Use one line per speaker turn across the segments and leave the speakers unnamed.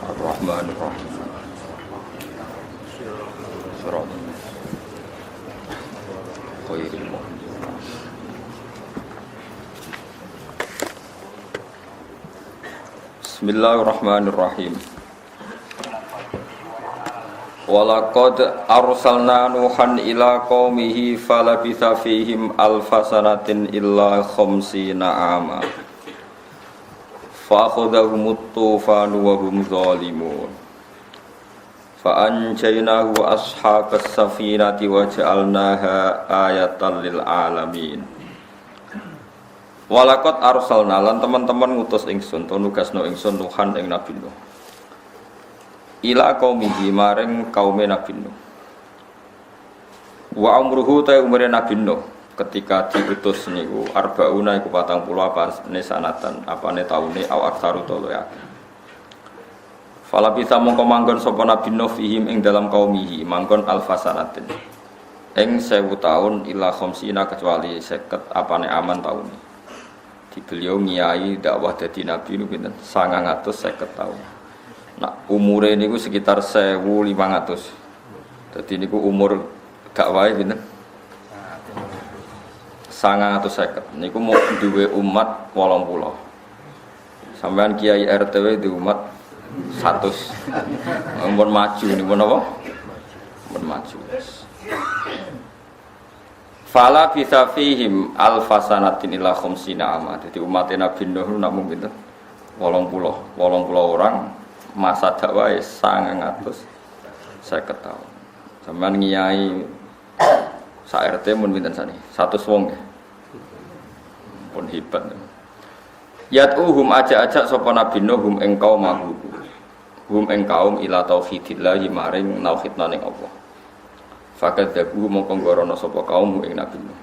Ar-Rahmanir-Rahim. Surat Qairil Bismillahirrahmanirrahim. Walaqad arsalna Nuhan ila qaumihi falabitha fihim alfasanatin illa khamsina ama fa akhadhahumut tufanu wa hum zalimun fa anjaynahu ashabas safinati wa ja'alnaha ayatan lil alamin. Walaqad arsalna lan teman-teman ngutus ingsun to nugasno ingsun Nuhan ing Nabi Nuh ila qaumihi maring kaume Nabi Nuh. Wa umruhu ta umure Nabi Nuh ketika diutus niku arbauna iku 40 apane sanatan apane taune au aksaru to ya. Fala bisa mongko manggon sapa Nabi Nuh fihim ing dalam kaumihi manggon alfasanatin. Ing 1000 taun ila khamsina kecuali 50 apane aman taune. Di beliau ngiyai dakwah dadi nabi niku pinten 950 taun. Nah, umure niku sekitar 1500. Dadi niku umur dakwah pinten? 950. Niku mau duwe umat 80. Sampean kiai RTW di umat 100. Ampun maju niku napa? Ampun maju. Fala bisa fihim alfasanatin ila khamsina ama. Jadi umat Nabi Nuh namung pinten? 80 orang. Masa dakwah 950 tahun. Sampeyan ngiyai sak RT mun pinten sani? 100 wong nggih. Pun hebat. Yad'uhum ajak-ajak sapa Nabi Nuh hum ing kaum mahu. Hum ing kaum ila tauhidillah maring tauhidna ning Allah. Fakadzabu mongko ngorono sapa kaum ing Nabi Nuh.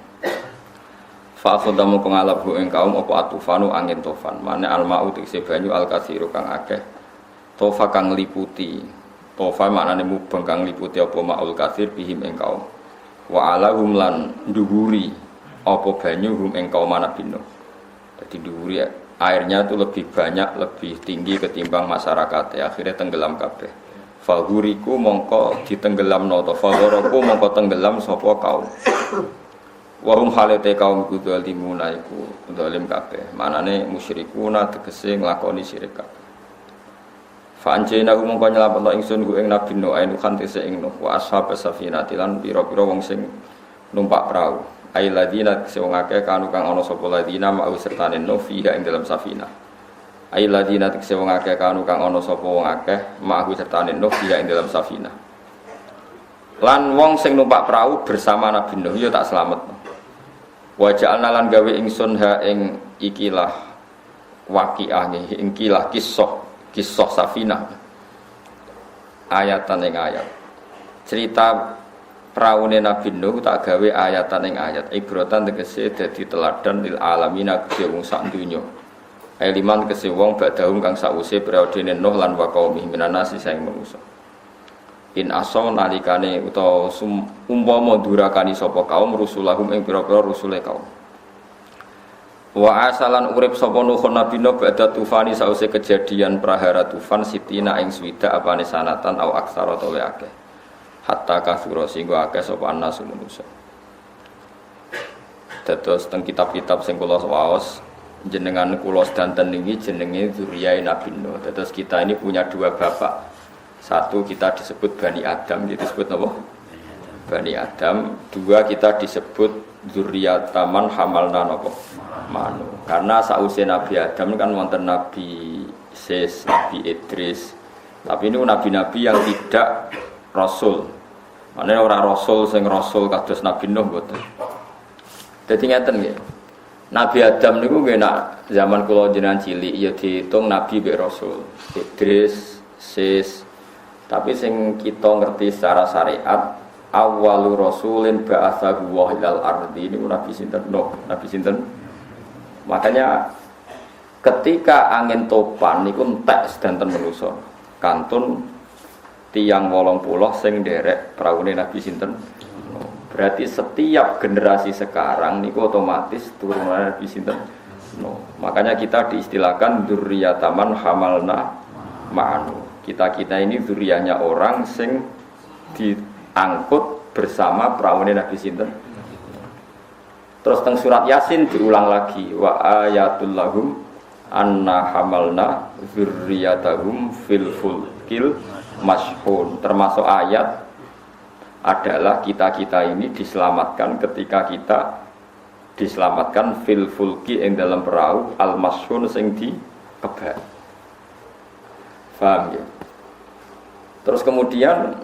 Fa akhadha mongko ngalap ing kaum apa atufanu angin tofan. Mane almau tekse banyu al-katsiru kang akeh. Tofa kang liputi, tofa maknane mubeng kang liputi apa maul katsir bihim ing kaum. Wa alahum lan nduwuri apa banyu hum ing kaum Nabi Nuh. Jadi nduwuri airnya itu lebih banyak, lebih tinggi ketimbang masyarakat. Akhirnya tenggelam kabeh. Fahuriku mongko ditenggelamno to fagoroku mongko tenggelam sapa kaum. Wa hum halate kaum iku zalimuna iku zalim kabeh. Manane musyrikuna tegese nglakoni syirik kabeh. Fa'anjayna mongko nyelametno ingsun ku ing Nabi Nuh ainu kan tese ing Nuh wa ashabas safinati lan pira-pira wong sing numpak prau ai ladina sing akeh kanu kang ana sapa ladina mau sertane Nuh fiha ing dalam safinah ai ladina sing akeh kanu kang ana sapa wong akeh mau sertane Nuh fiha ing dalam safinah lan wong sing numpak prau bersama Nabi Nuh ya tak slametno wa ja'alna lan gawe ingsun ha ing ikilah waqiah ing kilah kisah safinah ayatan yang ayat cerita praune Nabi Nuh tak gawe ayatan yang ayat ibratan tegese dadi teladan lil alamin aghe wong sak donya eliman kese wong badahum kang sause periodene Nuh lan wa qaumi minanasi saing manusa in asaw nalikane utawa umpama durakani sapa kaum rusulahum ing pira-pira rusule kaum. Wa asalan urip sapa Nuh Nabi Nuh ba'da tufani sause kejadian prahara tufan sitina ing swida apane sanatan au aksara to akeh hatta kasura singgo akeh sapa anas manusa. Dados teng kitab-kitab sing kula waos jenengan kula sedanten niki jenenge zuriyae Nabi Nuh. Dados kita ini punya dua bapak. Satu kita disebut Bani Adam, disebut apa? Bani Adam. Dua kita disebut zuriyataman hamalna napa? Manu. Karena sausé Nabi Adam kan wonten Nabi Sis, Nabi Idris. Tapi ini nabi-nabi yang tidak rasul. Maknanya orang rasul sing rasul kados Nabi Nuh mboten. Dadi ngeten nggih. Nabi Adam niku nggih nak zaman kula jenengan cilik ya diitung nabi mbek rasul. Idris, Sis. Tapi sing kita ngerti secara syariat awwalu rasulin ba'atsahu wa ilal ardi niku Nabi sinten Nuh, Nabi sinten. Makanya ketika angin topan niku entek sedanten manusa. Kantun tiyang 80 sing nderek praune Nabi sinten. Berarti setiap generasi sekarang niku otomatis turunan Nabi sinten no. Makanya kita diistilahkan dzurriyyataman hamalna ma'anu. Kita ini dzurriyyahnya orang sing diangkut bersama perawane Nabi sinten. Terus teng surat Yasin diulang lagi wa ayatul lahum anna hamalna dzurriyyatahum fil fulkil mashhun. Termasuk ayat adalah kita ini diselamatkan ketika kita diselamatkan fil fulki yang dalam perahu al mashhun sing dikebar. Paham ya? Terus kemudian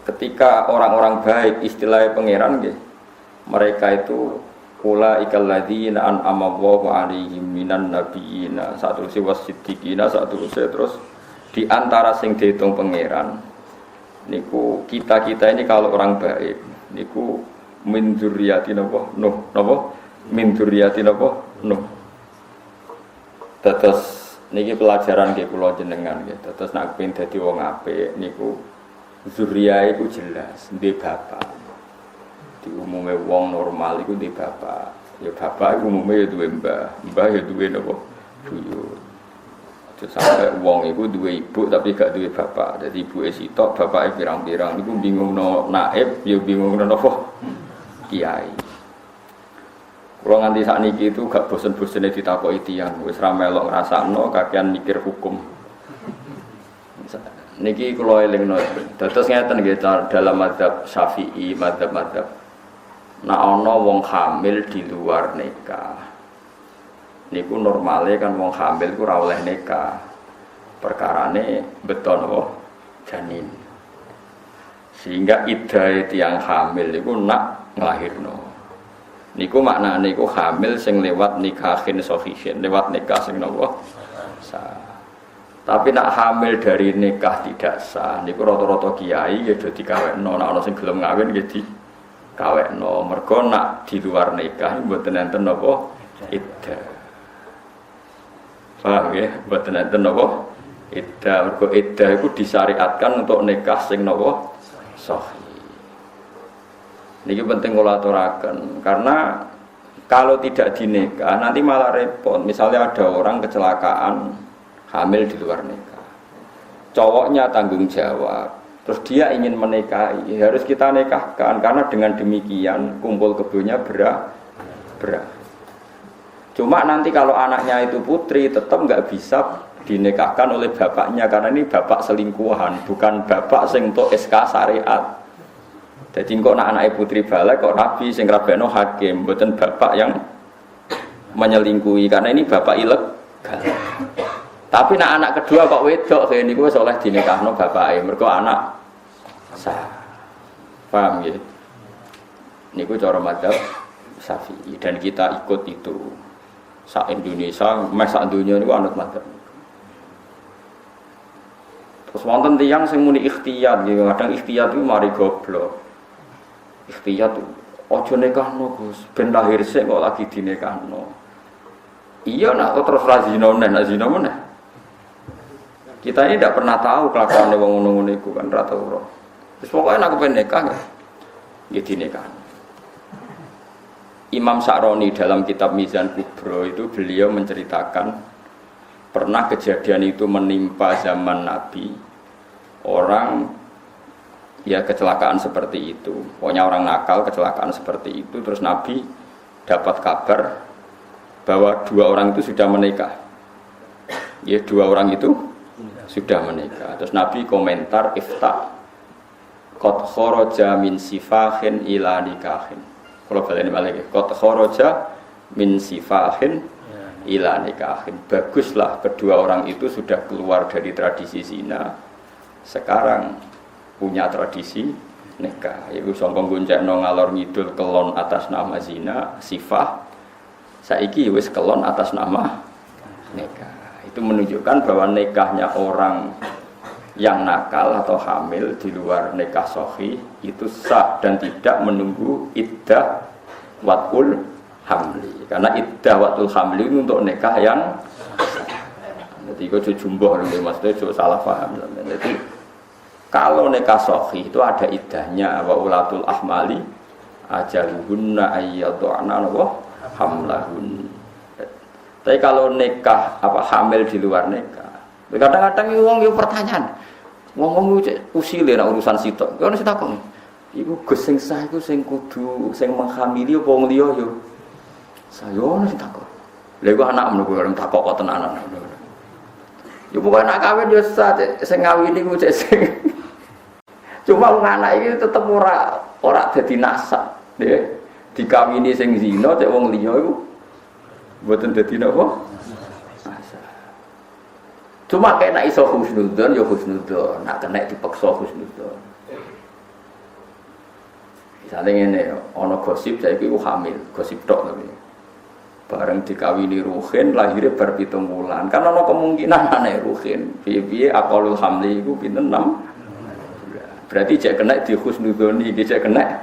ketika orang-orang baik istilahnya pangeran nggih, mereka itu ulaikal ladzina an'ama Allahu 'alaihim minan nabiyina satu wasiddiqina satu terus di antara sing dihitung pangeran niku kita ini kalau orang baik niku min dzurriyyati napa Nuh napa min dzurriyyati napa Nuh. Terus niki pelajaran nggih kula jenengan nggih. Terus nek pengen dadi wong apik niku dzurriyyah iku jelas duwe bapak. Di umume wong normal iku duwe bapak. Ya bapak iku umume ya duwe mbah ya duwe napa buyut. Terus sampai wong iku duwe ibu tapi gak duwe bapak. Dadi ibuke sitok, bapake pirang-pirang niku bingungno naib, ya bingungno napa kiai. Kalau nganti saat niki itu gak bosen-bosennya ditakoki tiyang, wis ra melok ngrasakno kakean mikir hukum. Niki kula elingno. Dados ngeten nggih dalam mazhab Syafi'i, mazhab-mazhab. Nek ana wong hamil di luar nikah. Niku normale kan wong hamil ku ora oleh nikah. Perkarane beton apa? Janin. Sehingga iddah tiyang hamil niku nak nglahirno. Niku maknane niku hamil sing lewat nikahin sahihin, lewat nikah sing napa sah. Tapi nak hamil dari nikah tidak sah, niku rata-rata kiai ya do dikawekno, nek ana sing gelem ngawin nggih dikawekno. Mergo nak di luar nikah mboten enten napa iddah. Paham nggih? Mboten enten napa iddah. Mergo iddah iku disyariatkan untuk nikah sing napa sahih. Ini penting kula aturaken karena kalau tidak dinikah nanti malah repot. Misalnya ada orang kecelakaan hamil di luar nikah, cowoknya tanggung jawab, terus dia ingin menikahi, harus kita nikahkan karena dengan demikian kumpul kebonya berat. Cuma nanti kalau anaknya itu putri tetap nggak bisa dinikahkan oleh bapaknya karena ini bapak selingkuhan, bukan bapak sing untuk SK syariat. Jadi kok anak putri balik kok rabi sing rabeno hakim, mboten bapak yang menyelingkuhi karena ini bapak ilegal. Tapi anak kedua kok wedok kaya niku wis oleh dinikahno bapake, mergo anak sah. Paham nggih? Niku cara madzhab Syafi'i dan kita ikut itu. Sak Indonesia, sak dunya niku anut madzhab. Terus wonten tiyang sing muni ikhtiyat nggih, kadang ikhtiyat itu mari goblok. Ikhtiyat ojo nikahno Gus, ben lahir sik kok lagi dinikahno. Iya nak terus ra zina meneh. Kita ini tidak pernah tahu kelakuane wong ngono-ngono iku kan ra tau. Wis pokoke nek kepen nikah ya dinikah. Imam Sa'roni dalam kitab Mizan Kubro itu beliau menceritakan pernah kejadian itu menimpa zaman Nabi. Orang ya kecelakaan seperti itu, pokoknya orang nakal kecelakaan seperti itu. Terus Nabi dapat kabar bahwa dua orang itu sudah menikah. Ya dua orang itu sudah menikah. Terus Nabi komentar ifta qad kharaja min sifahin ila nikahin. Kalau baleni malih qad kharaja min sifahin ila nikahin. Baguslah kedua orang itu sudah keluar dari tradisi zina. Sekarang punya tradisi nikah, yaitu songkong goncengno ngalor ngidul kelon atas nama zina, sifah. Saiki wis kelon atas nama nikah. Itu menunjukkan bahwa nikahnya orang yang nakal atau hamil di luar nikah sahih itu sah dan tidak menunggu iddah watul hamli. Karena iddah watul hamli itu untuk nikah yang jadi kok jumbo lho maksudnya salah paham. Jadi kalau nikah sahih itu ada iddahnya wa ulatul ahmali ajaluhunna ayyadhana wa hamlahun. Tapi kalau nikah apa hamil di luar nikah, kadang-kadang wong yo pertanyaan, wong usile nek urusan sitok. Ono sing takon, iku Gus sing sah iku sing kudu sing menghamili apa wong liya yo. Saya ono sing takon. Lha iku anakmu kok orang takok kok tenanan. Yo pokoke nak kawin yo sah sing ngawini ku cek sing. Cuma wong anak iki tetep ora dadi nasab, nggih. Dikawini sing zina cek wong liya iku mboten dadi napa? Nasab. Cuma kena iso husnudzon ya husnudzon, nak kena dipaksa husnudzon. Misalnya ngene, ana gosip saiki ku hamil, gosip tok tapi. Bareng dikawini Ruhin lahirnya bar 7 wulan. Kan ana kemungkinan anake Ruhin. Piye-piye aqalul hamli iku pinten 6 bulan. Berarti jek kena di husnudzoni, iki jek kena.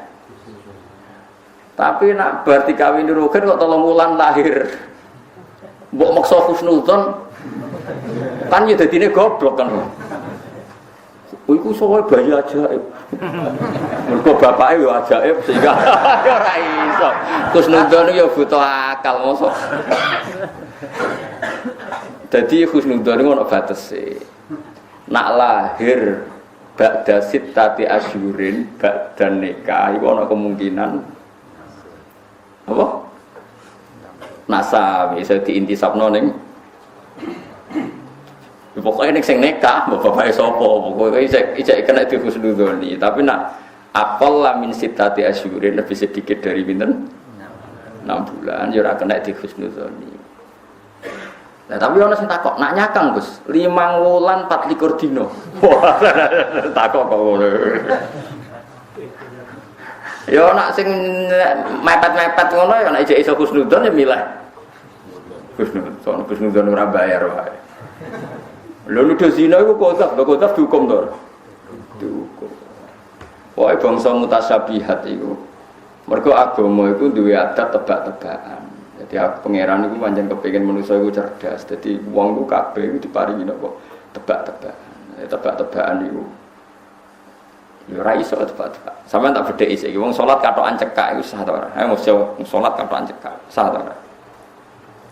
Tapi nak bar dikawini Ruhin kok 3 wulan lahir. Mbok maksa husnudzon kan ya dadine goblok kan. Iku sowe bayi ajaib. Mergo bapake yo ajaib sehingga ora iso. Husnudzon yo butuh akal mosok. Dadi husnudzon iku ono batese. Nak lahir ba'da sittati asyurin ba'da nikah iku ono kemungkinan apa? Nasab bisa diintisabno ning pokoknya nek sing nikah bapake sapa pokoke ijek kena dihusnudzoni tapi nak aqalla min sittati asyurin lebih sedikit dari pinten 6 bulan ya ora kena dihusnudzoni. Nah tapi ana sing takok nak nyakang Gus 5 wulan 24 dina. Wah takok kok ngono. Ya nak sing mepet-mepet ngono ya nek ijek iso husnudzon ya milah. Husnudzon ora bayar wae. Lha nuduh zina iku kodaf dihukum to. Dihukum. Pokoke bangsa mutasyabihat iku. Mergo agama iku duwe adat tebak-tebakan. Jadi pangeran iku pancen kepengin manusa iku cerdas. Dadi wong ku kabeh iku diparingi napa tebak-tebakan. Tebak-tebakan iku. Ya ora iso tebak-tebakan. Sampeyan tak bedheki iki wong salat katokan cekak iku sah ta ora? Ayo mesti salat katokan cekak. Sah ta ora?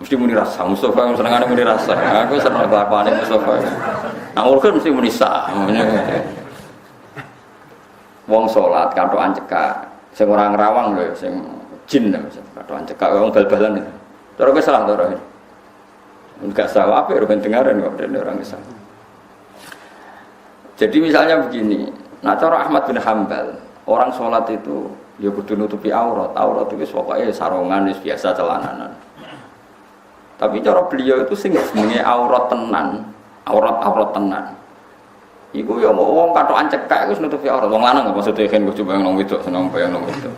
Mesti muni rasa, Mustafa yang senengane muni rasa. Aku seneng kelakuane Mustafa. Nang urgen mesti muni sah. Wong salat katokan cekak, sing ora ngrawang lho, sing jin katokan cekak wong bal-balan itu. Cara kowe salah to ora? Enggak salah apa ya dengaran kok dene orang Islam. Jadi misalnya begini, nah cara Ahmad bin Hambal, orang salat itu ya kudu nutupi aurat. Aurat itu pokoknya sarungan wis biasa celananan. Tapi cara beliau itu sing jenenge aurat tenan, aurat tenan. Iku ya mau wong katokan cekak iku nutupi aurat. Wong lanang maksudnya kan gue coba nang wedok seneng bayang nang wedok.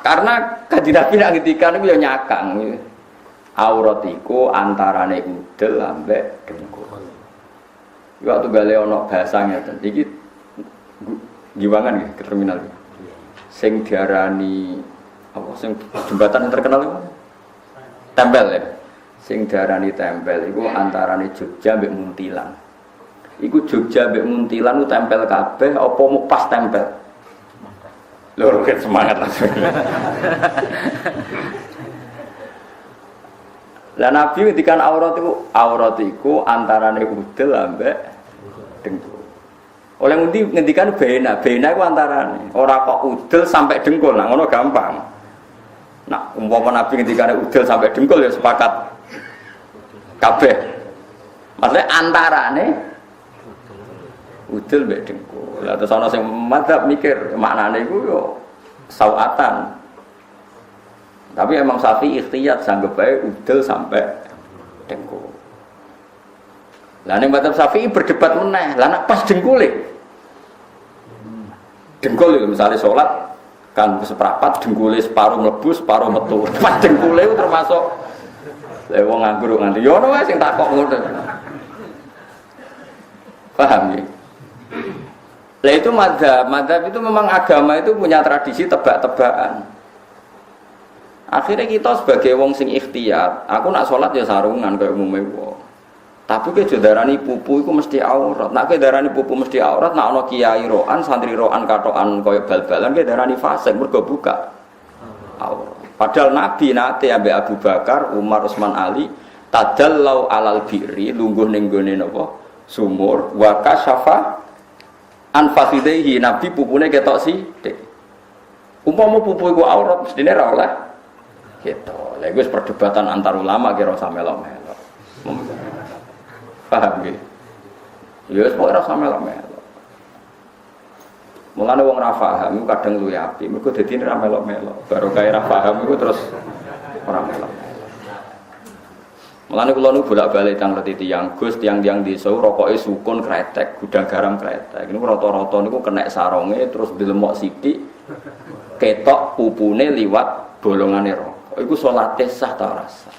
Karena kanjeng Nabi nak ngendikan iku ya nyakang. Aurat iku antarane udel ambek dengkul. Iku waktu gale ana bahasa ngeten. Iki giwangan nggih ke terminal. Sing diarani apa sing jembatan yang terkenal itu? Tempel ya, sing darani tempel, itu antarane Jogja mbek Muntilan. Iku Jogja mbek Muntilan itu tempel kabeh, apa mau pas tempel? Lho, kan semangat langsung. Lah Nabi ngendikan aurat iku antarane udel ambek dengkul. Oleh ngendikan bena iku antarane, ora kok udel sampai dengkul, nah ngono gampang. Nah, umpama Nabi ketika ada udel sampai dengkul ya sepakat kabeh. Maksudnya antarane udel mbek dengkul. Lah terus ana sing madzhab mikir maknane iku yo sawatan. Tapi Imam Syafi'i ikhtiyat sanggep bae udel sampai dengkul. Lah ning madzhab Syafi'i berdebat meneh. Lah nek pas dengkule. Dengkul itu misalnya salat kan seprapat dengkule separuh mlebu separuh metu. Pas dengkule termasuk wong nganggur nganti yo ono wae sing takok ngono. Paham ya? Lah itu madzhab itu memang agama itu punya tradisi tebak-tebakan. Akhirnya kita sebagai wong sing ikhtiyar, aku nak sholat ya sarungan kayak umume wong. Tapi ke darani pupu itu mesti aurat. Nak ke darani pupu mesti aurat, nak ono kiai roan, santri roan katokan koyo bal-balan ke darani fasik mergo buka aurat. Padahal Nabi nate ambek Abu Bakar, Umar, Utsman, Ali tadallau alal birri lungguh ning gone napa sumur wa kasyafa an fakhidaihi Nabi pupune ketok sithik. Umpama pupu iku aurat mestine ra oleh ketok. Lha iku wis perdebatan antar ulama kira usah melok-melok. Paham nggih? Ya wis kok ora usah melok-melok. Mulane wong ra paham iku kadang luwih apik. Mergo dadi ra melok-melok. Baru kae ra paham iku terus ora melok. Mulane kula nu bolak-balik tang reti tiyang Gus, tiang-tiang desa rokoke sukun kretek, gudang garam kretek. Niku rata-rata niku kenek saronge terus dilemok sithik ketok pupune liwat bolongane rokok. Iku salate sah ta ora sah?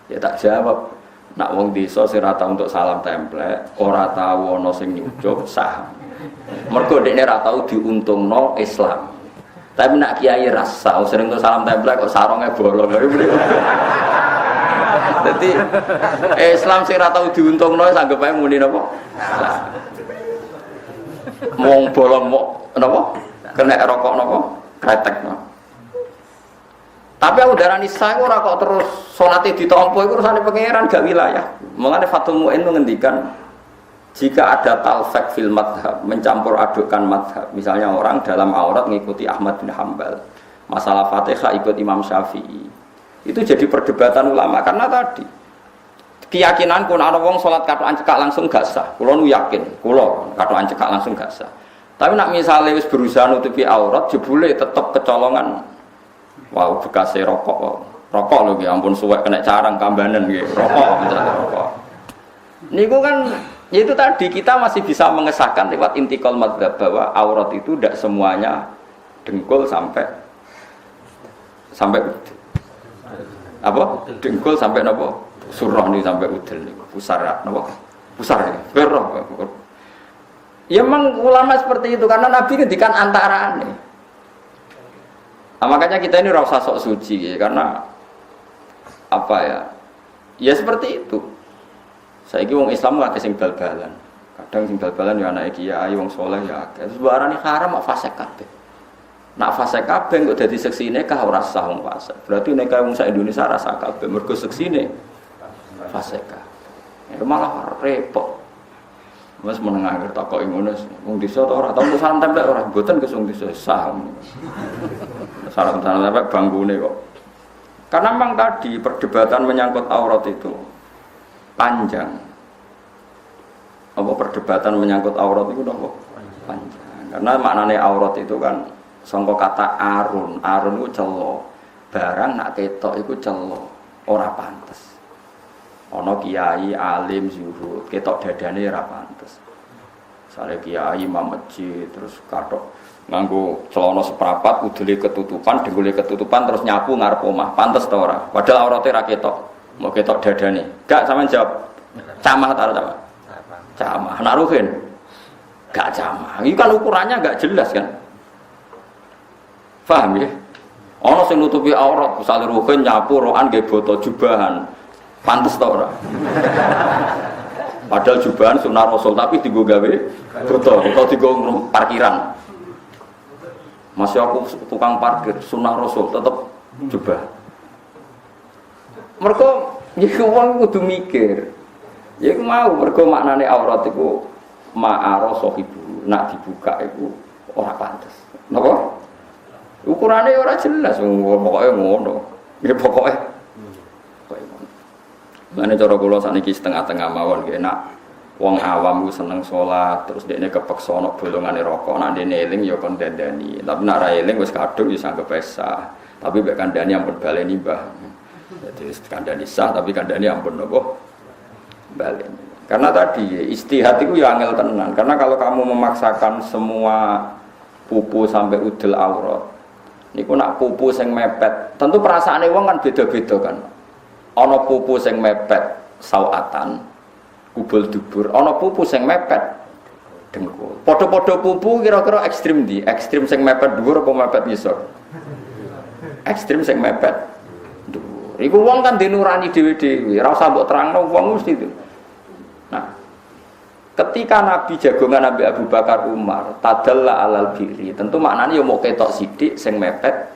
Ya tak jawab, nak wong desa sing ora tau untuk salam templek, ora tau ana sing nyucup sah. Mergo dekne ora tau diuntungno Islam. Tapi nak kiai rasa sering untuk salam templek kok saronge bolong. Jadi Islam sing ora tau diuntungno sanggep ae muni napa? Wong bolong mok napa? Kena rokok napa? Kretekno. Tapi aku darani sah ora kok terus salate ditampa iku urusane pangeran gak wilayah. Mulane Fathul Mu'in ngendikan jika ada talfek fil madhab, mencampur adukkan madhab, misalnya orang dalam aurat mengikuti Ahmad bin Hanbal, masalah Fatihah ikut Imam Syafi'i, itu jadi perdebatan ulama karena tadi keyakinanku ana wong salat katokan cekak langsung gak sah. Kula nu yakin, kula katokan cekak langsung gak sah. Tapi nak misalnya wis berusaha nutupi aurat jebule tetep kecolongan. Wow, bekase rokok. Rokok lho nggih ampun suwek kena carang kambanen nggih. Rokok misalnya rokok. Niku kan ya itu tadi kita masih bisa mengesahkan lewat intikal madzhab bahwa aurat itu tidak semuanya dengkul sampai apa? Dengkul sampai napa? Surah ini sampai udel niku. Pusar napa? Pusar ya. Berroh. Ya memang ulama seperti itu karena Nabi ngendikan antarane. Nah, makanya kita ini rasa sok suci ya, karena apa ya? Ya seperti itu. Saiki wong Islam akeh sing bal-balan. Kadang sing bal-balan ya anake kiai wong saleh ya akeh. Terus barane haram kok fasik kabeh. Nak fasik kabeh kok dadi seksine kah ora sah wong fasik. Berarti nek wong sak Indonesia rasa kabeh mergo seksine fasik. Ya malah repot. Mas menengah akhir takoki ngono, wong desa ta ora tau salam templek ora mboten kesung desa saham. Salam templek banggune kok. Karena memang tadi perdebatan menyangkut aurat itu panjang. Apa perdebatan menyangkut aurat itu apa? Panjang. Karena maknane aurat itu kan sangka kata arun. Arun itu celo. Barang nak ketok itu celo, ora pantes. Ana kiai alim zuhud ketok dadane ora pantes. Sare kiai imam masjid terus katok nganggo celana seprapat udele ketutupan dengkule ketutupan terus nyapu ngarep omah pantes ta ora? Padahal aurate ra ketok. Mau ketok dadane. Gak sampean jawab. Camah ta ora camah? Camah. Nak ruhin. Gak camah. Iki kan ukurannya gak jelas kan? Paham ya? Ana sing nutupi aurat, misale ruhin nyapu rokan nggih boto jubahan. Pantes ta ora? Padahal jubahan sunah Rasul tapi digo gawe boto atau digo parkiran. Masih aku tukang parkir sunah Rasul tetep jubah. Mergo iki wong kudu mikir. Ya iku mau mergo maknane aurat iku ma'ara sahibu. Nak dibuka iku ora pantes. Napa? Ukurane ora jelas pokoke ngono. Ya pokoke mana cara kula sakniki setengah-tengah mawon nggih nak wong awam ku seneng salat terus dekne kepeksa ana bolongane rokok nak dene eling ya kon dandani tapi nak ra eling wis kadung ya sanggep sah tapi mek kandhani ampun baleni mbah dadi kandhani sah tapi kandhani ampun napa baleni karena tadi istihad itu ya angel tenan karena kalau kamu memaksakan semua pupu sampai udel aurat niku nak pupu sing mepet tentu perasaane wong kan beda-beda kan. Ana pupu sing mepet sawatan kubul dubur ana pupu sing mepet dengkul padha-padha pupu kira-kira ekstrem ndi ekstrem sing mepet dhuwur apa mepet ngisor ekstrem sing mepet dhuwur iku wong kan dinurani dhewe-dhewe ora usah mbok terangno wong mesti itu nah ketika Nabi jagongan Nabi Abu Bakar Umar tadalla alal biri tentu maknanya ya mau ketok sithik sing mepet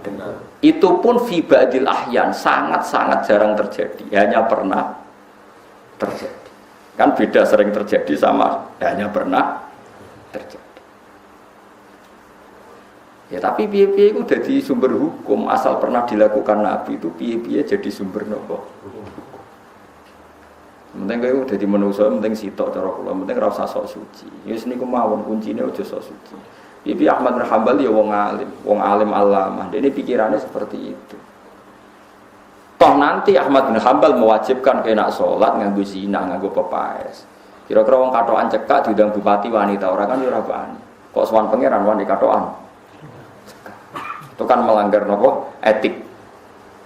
dengkul Itu pun fi ba'dil ahyan, sangat-sangat jarang terjadi, hanya pernah terjadi. Kan beda sering terjadi sama hanya pernah terjadi. Ya tapi piye-piye itu jadi sumber hukum, asal pernah dilakukan Nabi itu piye-piye jadi sumber nopo. Penting kaya udah di manusia, penting sitok cara kula, penting ora usah sok suci. Wis niku mawon kuncine aja sok suci. Ibi Ahmad bin Hanbal ya wong alim alama. Dene pikirannya seperti itu. Toh nanti Ahmad bin Hanbal mewajibkan kena salat nganggo zina, nganggo pepaes. Kira-kira wong katokan cekak diundang bupati wanita ora kan ya ora bani. Kok sowan pangeran wanita katokan. Itu kan melanggar nopo etik.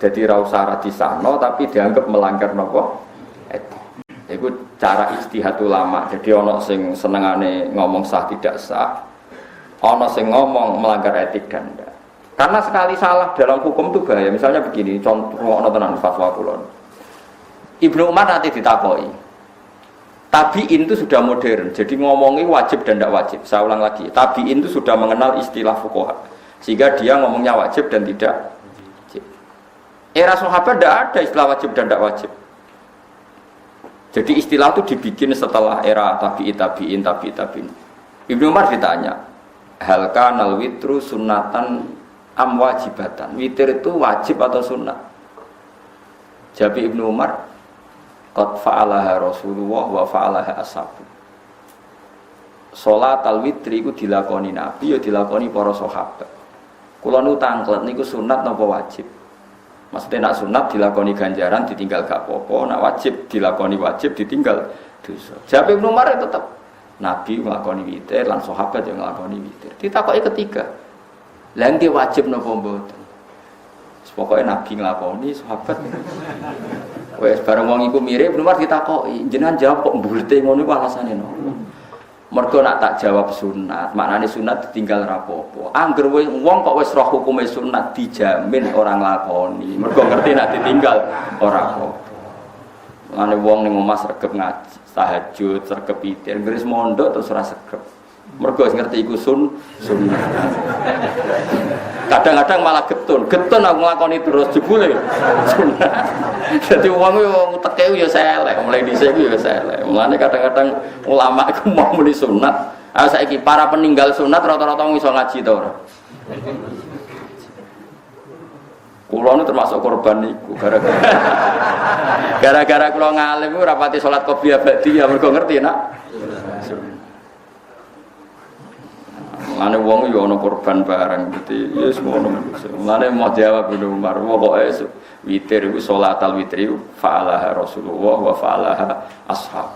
Jadi ra usah disano tapi dianggap melanggar nopo etik. Itu cara ijtihad ulama. Jadi ono sing senengane ngomong sah tidak sah, ono sing ngomong melanggar etik dan enggak. Karena sekali salah dalam hukum itu bahaya. Misalnya begini, contoh ono tenan fatwa kula. Ibnu Umar nanti ditakoi. Tabi'in itu sudah modern. Jadi ngomongi wajib dan tidak wajib. Saya ulang lagi. Tabi'in itu sudah mengenal istilah fuqaha. Sehingga dia ngomongnya wajib dan tidak wajib. Era sahabat tidak ada istilah wajib dan tidak wajib. Jadi istilah itu dibikin setelah era tabi'in. Ibnu Umar ditanya, hal kanal witru sunnatan am wajibatan? Witir itu wajib atau sunnah? Jawab Ibnu Umar, qad fa'alaha Rasulullah wa fa'alaha ashabu. Salat al-witri itu dilakoni Nabi, ya dilakoni para sahabat. Kula nu tangklet niku sunat napa wajib? Maksudnya nak sunat dilakoni ganjaran ditinggal gak apa-apa, nak wajib dilakoni wajib ditinggal dosa. Jawab Ibnu Umar tetap Nabi nglakoni witir lan sahabat yang nglakoni witir. Ditakoki ketiga. Lah nggih wajib napa mboten? Pokoke Nabi nglakoni sahabat. Wes bareng wong iku mirip Ibnu Umar ditakoki, jenengan jawab kok mbulete ngono iku alasane nopo? Mergo nak tak jawab sunat, maknane sunat ditinggal rapopo. Angger wong kok wis roh hukume sunat dijamin orang lakoni. Mergo ngerti nak ditinggal ora apa. Mane wong ning omah sregep ngaji, tahajud, sregep witir, ngris mondok terus ora sregep. Mergo ngerti iku sunat. Kadang-kadang malah getun aku nglakoni terus jebule sunat. Dadi wong yo teke yo selek, mulai dhisik yo selek. Mulane kadang-kadang ulama iku mau muni sunat. Ah saiki para peninggal sunat rata-rata wong iso ngaji to ora. Kulo nu termasuk korban niku gara-gara kulo ngalim ora pati salat qobliyah ba'diyah mergo ngerti nak. Mane wong yo ana korban barang gitu. Ya semono. Mane mau jawab Ibnu Umar, pokoke witir iku salatal witri fa'alaha Rasulullah wa fa'alaha ashab.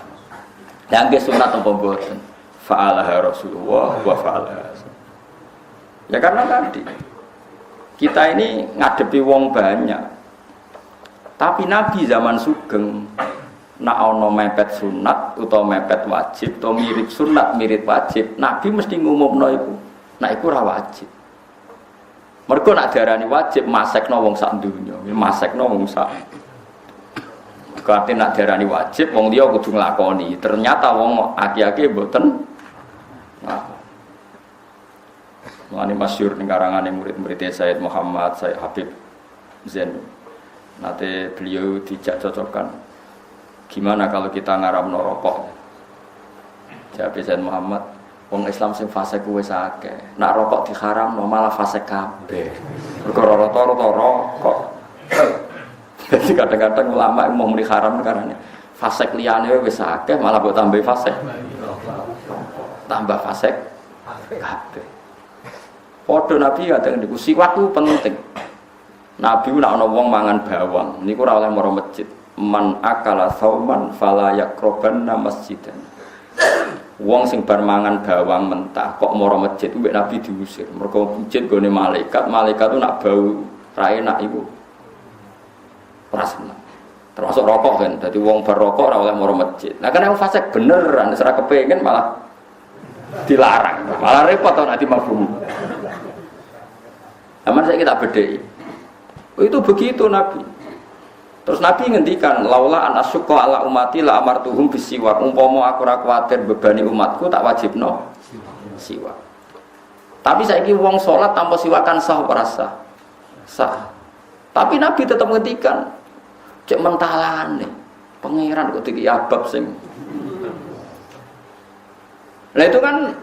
Lah nggih sunat apa mboten? Fa'alaha Rasulullah wa fa'alaha. Ya karena tadi kita ini ngadepi wong banyak. Tapi Nabi zaman sugeng nak ana mepet sunat utawa mepet wajib utawa mirip sunat mirip wajib, Nabi mesti ngumumno iku. Nak iku ora wajib. Mergo nak diarani wajib masekno wong sak donya, masekno wong sak. Kate nak diarani wajib wong liya kudu nglakoni. Ternyata wong aki-aki mboten ngakoni. Mulane masyhur ning karangane murid-murid Sayyid Muhammad, Sayyid Habib Zain. Nate beliau dijak cocokkan. Gimana kalau kita ngaramno rokok? Jawab Sayyid Muhammad, wong Islam sing fasik kuwi akeh. Nak rokok diharamno malah fasik kabeh. Perkara rata-rata rokok. Jadi kadang-kadang ulama mau muni haram karane fasik liyane wis akeh malah mbok tambah fasik. Tambah fasik kabeh. Padha Nabi kadang niku siwak ku penting. Nabi nek ana wong mangan bawang niku ora oleh maro masjid. Man akala sauman fala yaqrabanna masjidan. Wong sing bar mangan bawang mentah kok mara masjid mbek Nabi diusir. Mergo masjid gone malaikat, malaikat itu nak bau ra enak iku. Ora seneng. Termasuk rokok kan. Dadi wong bar rokok ora oleh mara masjid. Lah kan yang fasik beneran ora kepengin malah dilarang. Malah repot to nek dimafhum. Aman saya kita bedheki. Itu begitu Nabi. Terus Nabi ngendikan laula an asyqa ala ummati la amartuhum bisiwak. Umpama aku ora kuwatir bebani umatku tak wajibno siwak. Tapi saiki wong salat tanpa siwakan sah ora sah. sah. Tapi Nabi tetap ngendikan cek mentalane pangeran kok iki abab sing. Nah itu kan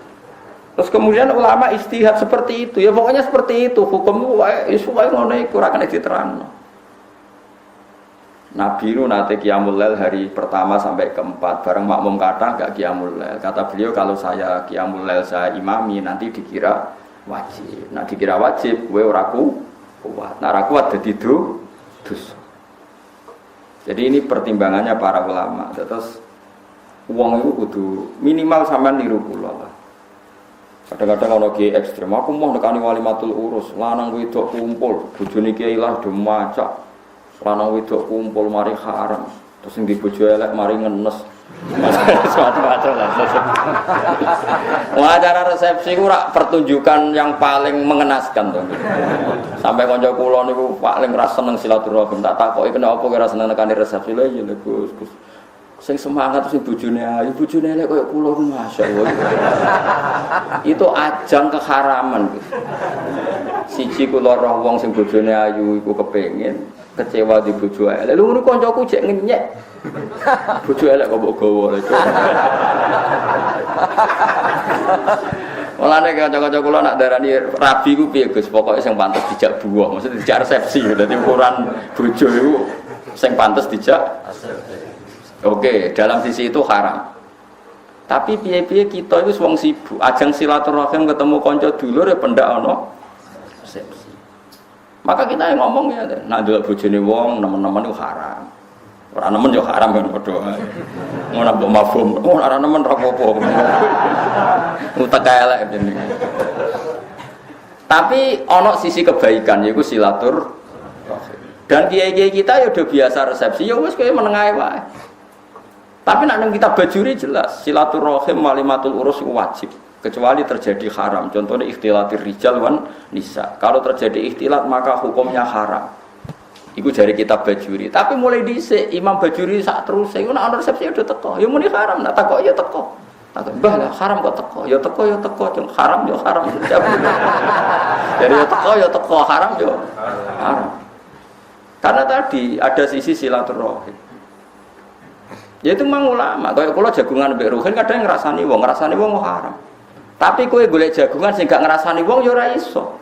terus kemudian ulama istihad seperti itu. Ya pokoknya seperti itu. Hukum wae ngono iku ora kena diterangno. Nabi itu nate qiyamul lail hari pertama sampai keempat bareng makmum kata gak qiyamul lail. Kata beliau kalau saya qiyamul lail saya imami nanti dikira wajib. Nah dikira wajib kowe ora kuat. Nah ora kuat dadi dosa. Jadi ini pertimbangannya para ulama. Terus wong itu kudu minimal sampean niru kula lah. Kadang-kadang ana ki ekstrem aku mau nekani walimatul urus, lanang wedok kumpul, bojone kiai lah do macak. Lanang wedok kumpul mari haram, terus sing di bojo elek mari ngenes. Macam-macam lah. Wah, acara resepsi ku rak pertunjukan yang paling mengenaskan to. Sampai kanca kula niku paling ra seneng silaturahim, tak takoki kenapa kira seneng nekani resepsi lho ya Gus. Sing semangat sing bojone ayu, bojone elek koyo kula masyaallah. Itu ajang keharaman. Siji kula roh wong sing bojone ayu iku kepengin kecewa di bojo elek. Lha ngono kancaku jek ngenyek. Bojo elek kok mbok gawa iku. Mulane kanca-kanca kula nak darani rabi ku piye Gus, pokoke sing pantes dijak buah, maksud dijak resepsi. Dadi ukuran bojo iku sing pantes dijak. Oke, dalam sisi itu haram. Tapi piye-piye kita itu wong sibuk, ajang silaturahim ketemu kanca dulur ya pendak ana resepsi. Maka kita yang ngomong ya, nak ndelok bojone wong nemen-nemen itu haram. Ora nemen yo haram kan padha ae. Ngono mbok mafhum, ora nemen ra apa-apa. Utek elek jenenge. Tapi ana sisi kebaikan yaiku silaturahim. Dan kiai-kiai kita ya udah biasa resepsi, ya wis kowe menengae wae. Tapi nak nang kitab bajuri jelas silaturahim walimatul urus wajib kecuali terjadi haram. Contohnya ikhtilatir rijal wan nisa. Kalau terjadi ikhtilat maka hukumnya haram. Iku dari kitab bajuri. Tapi mulai dhisik Imam Bajuri sak terus iku nak resepsi udah teko. Ya muni haram, nak teko ya teko. Tak mbah lah haram kok teko. Ya teko haram ya haram. Jadi ya teko haram ya haram. Karena tadi ada sisi silaturahim. Ya itu memang ulama, kayak kalau jagungan mbek ruhin kadang ngrasani wong haram. Tapi kowe golek jagungan sing gak ngrasani wong ya ora iso.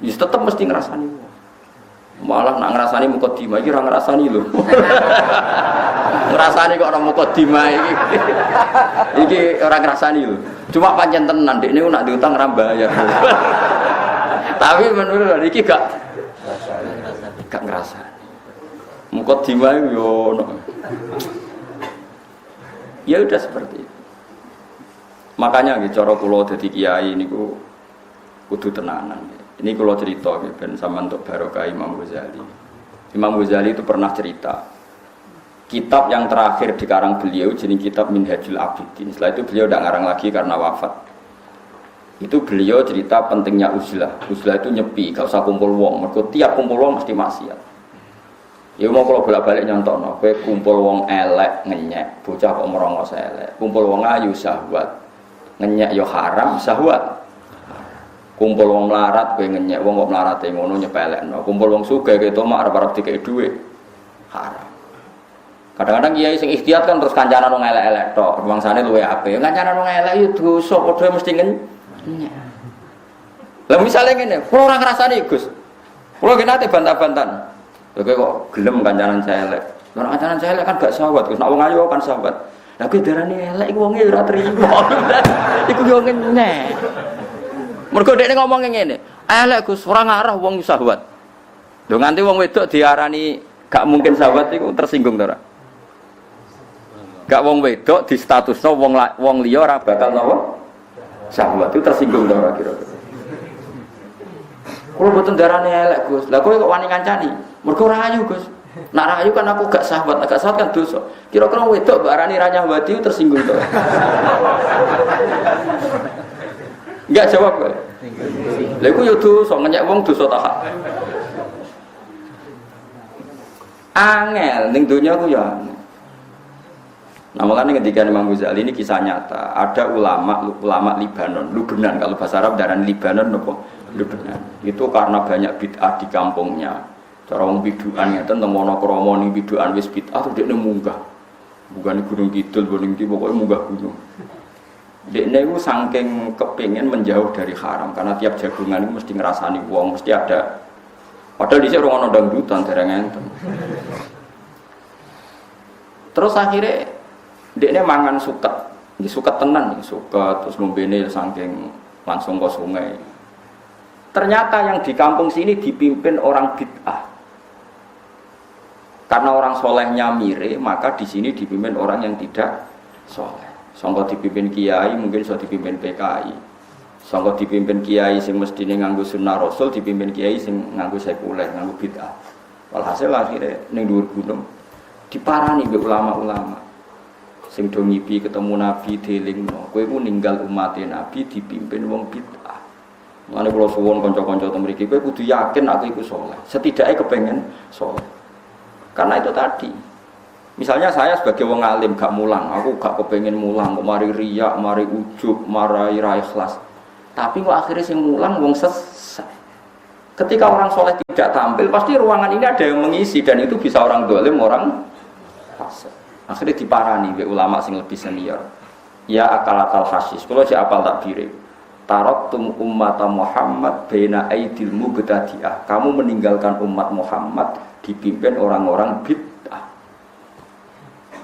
Ya tetep mesti ngrasani wong. Malah nak ngrasani mukadimah iki ora ngrasani lho. Ngrasani kok ora mukadimah iki. Iki ora ngrasani lho. Cuma pancen tenan dekne nak diutang ora bayar. Tapi menurut iki gak ngrasani. Mukadimah yo ono. Ya udah seperti itu. Makanya nggih cara kula dadi kiai niku kudu tenanan. Ini kula cerita nggih ben sampean untuk barokah Imam Ghazali. Imam Ghazali itu pernah cerita kitab yang terakhir dikarang beliau jeneng kitab Minhajul Abidin. Setelah itu beliau tidak ngarang lagi karena wafat. Itu beliau cerita pentingnya uzlah. Uzlah itu nyepi, gak usah kumpul wong. Mergo tiap kumpul wong mesti maksiat. Ya mau kalau bolak-balik nyontokno, kowe kumpul wong elek ngenyek, bocah kok merongos elek. Kumpul wong ayu syahwat. Ngenyek ya haram syahwat. Kumpul wong melarat kowe ngenyek, wong kok melarate ngono nyepelekno. Kumpul wong sugih kowe tomak arep-arep dikek dhuwit. Haram. Kadang-kadang kiai sing ikhtiat kan terus kancanan wong elek-elek tok, rumangsane luwe apik. Kancanan wong elek yo dosa padha mesti ngenyek. Lah misale ngene, kula ora ngrasani Gus. Kula gen ate bantah-bantahan. Lha kok gelem kancanan saya elek. Lah kancanan saya elek kan gak sahabat, Gus. Nek wong ayu kan sahabat. Lah kowe darani elek iku wonge ora trimo. Iku yo ngenyek. Mergo dekne ngomong ngene, elek Gus, ora ngarah wong sahabat. Lho nganti wong wedok diarani gak mungkin sahabat iku tersinggung to ora? Gak wong wedok di statusno wong liya ora bakal napa? Sahabat itu tersinggung to ora kira-kira. Kulo mboten darane elek Gus. Lah kowe kok wani ngancani? Mergo ora ayu Gus. Nek ora ayu kan aku gak sahabat kan dosa. Kira-kira wedok mbak arani ra nyahwati tersinggung to. Enggak jawab kowe. Lha iku yo dosa ngenyek wong dosa ta. Angel ning donya ku ya. Nah makanya ketika Imam Ghazali ini kisah nyata. Ada ulama Libanon, Lubnan kalau bahasa Arab daran Libanon apa? Debenan. Itu karena banyak bid'ah di kampungnya. Cara wong bidukan ngeten temono krama ning bidukan wis bid'ah terus dekne munggah. Bukan gunung kidul, gunung iki pokoke munggah gunung. Dekne iku saking kepengin menjauh dari haram karena tiap jagungan itu mesti ngrasani wong, mesti ada. Padahal dhisik ora ono dangdutan dereng enten. Terus akhirnya dekne mangan suket. Iki suket tenan, suket terus ngombene saking langsung ke sungai. Ternyata yang di kampung sini dipimpin orang bid'ah. Karena orang solehnya mire, maka di sini dipimpin orang yang tidak soleh. Sangka dipimpin kiai, mungkin so dipimpin PKI. Sangka dipimpin kiai sing mestine nganggo sunnah Rasul, dipimpin kiai sing nganggo sekuler, nganggo bid'ah. Walhasil akhirnya ning dhuwur gunung diparani mbek ulama-ulama. Sing do ngipi ketemu Nabi dilingno, kowe ku ninggal umat Nabi dipimpin wong bid'ah. Mulane kula suwun kanca-kanca teng mriki kowe kudu yakin aku iku saleh. Setidaknya kepengen saleh. Karena itu tadi. Misalnya saya sebagai wong alim gak mulang, aku gak kepengen mulang, kok mari riya, mari ujub, mari ra ikhlas. Tapi kok akhirnya sing mulang wong sesat. Ketika orang soleh tidak tampil, pasti ruangan ini ada yang mengisi dan itu bisa orang dolim, orang fasik. Akhirnya diparani oleh ulama sing lebih senior. Ya akalatal hasis. Kalau si apal takbir. Taraktum ummata Muhammad baina aidil mubtadi'ah. Kamu meninggalkan umat Muhammad dipimpin orang-orang bid'ah.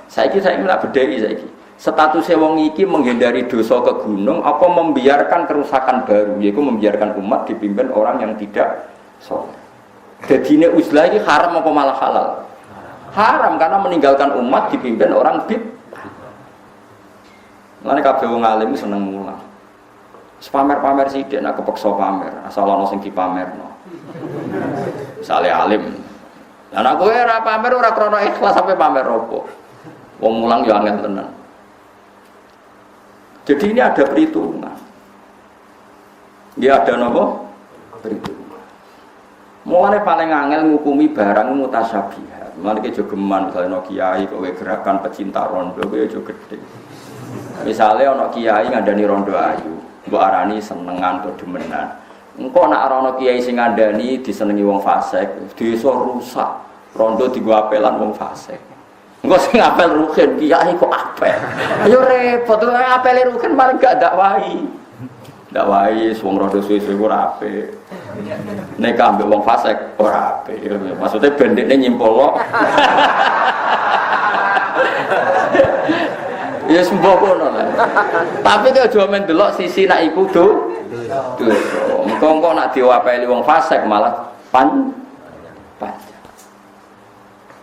Saiki saya mulai bedai saiki. Statusnya wong iki menghindari dosa ke gunung apa membiarkan kerusakan baru, yaitu membiarkan umat dipimpin orang yang tidak saleh. Dadine uzlah iki haram apa malah halal? Haram karena meninggalkan umat dipimpin orang bid'ah. Mulane kabeh wong alim seneng mulang. Pamer-pamer sithik nek kepeksa pamer, asal ana sing dipamerno. Misale alim. Lah nek kowe ora pamer ora krana ikhlas sampe pamer opo. Wong mulang yo angel tenan. Jadi ini ada perhitungan. Dia ada nopo? Perhitungan. Mulane paling angel ngukumi barang mutasyabihat. Mulane ki jogeman misale ana kiai kowe gerakan pecinta rondo kowe aja gedhe. Misale ana kiai ngandani rondo ayu. Mbok arani senengan atau demenan. Engko nek ana kiai sing ngandani disenengi wong fasik, desa rusak. Rondo digo apelan wong fasik. Engko sing apel rugen kiai kok apel. Ayo repot, apele rugen paling gak dakwahi. Dakwahi wong rondo suwe-suwe ora apik. Nek ambek wong fasik ora apik. Maksudnya bendekne nyimpol. Ya sembuh kono lah. Tapi dia aja men delok sisi nak iku dosa. Engko nak diwapeli wong fasik malah panjang.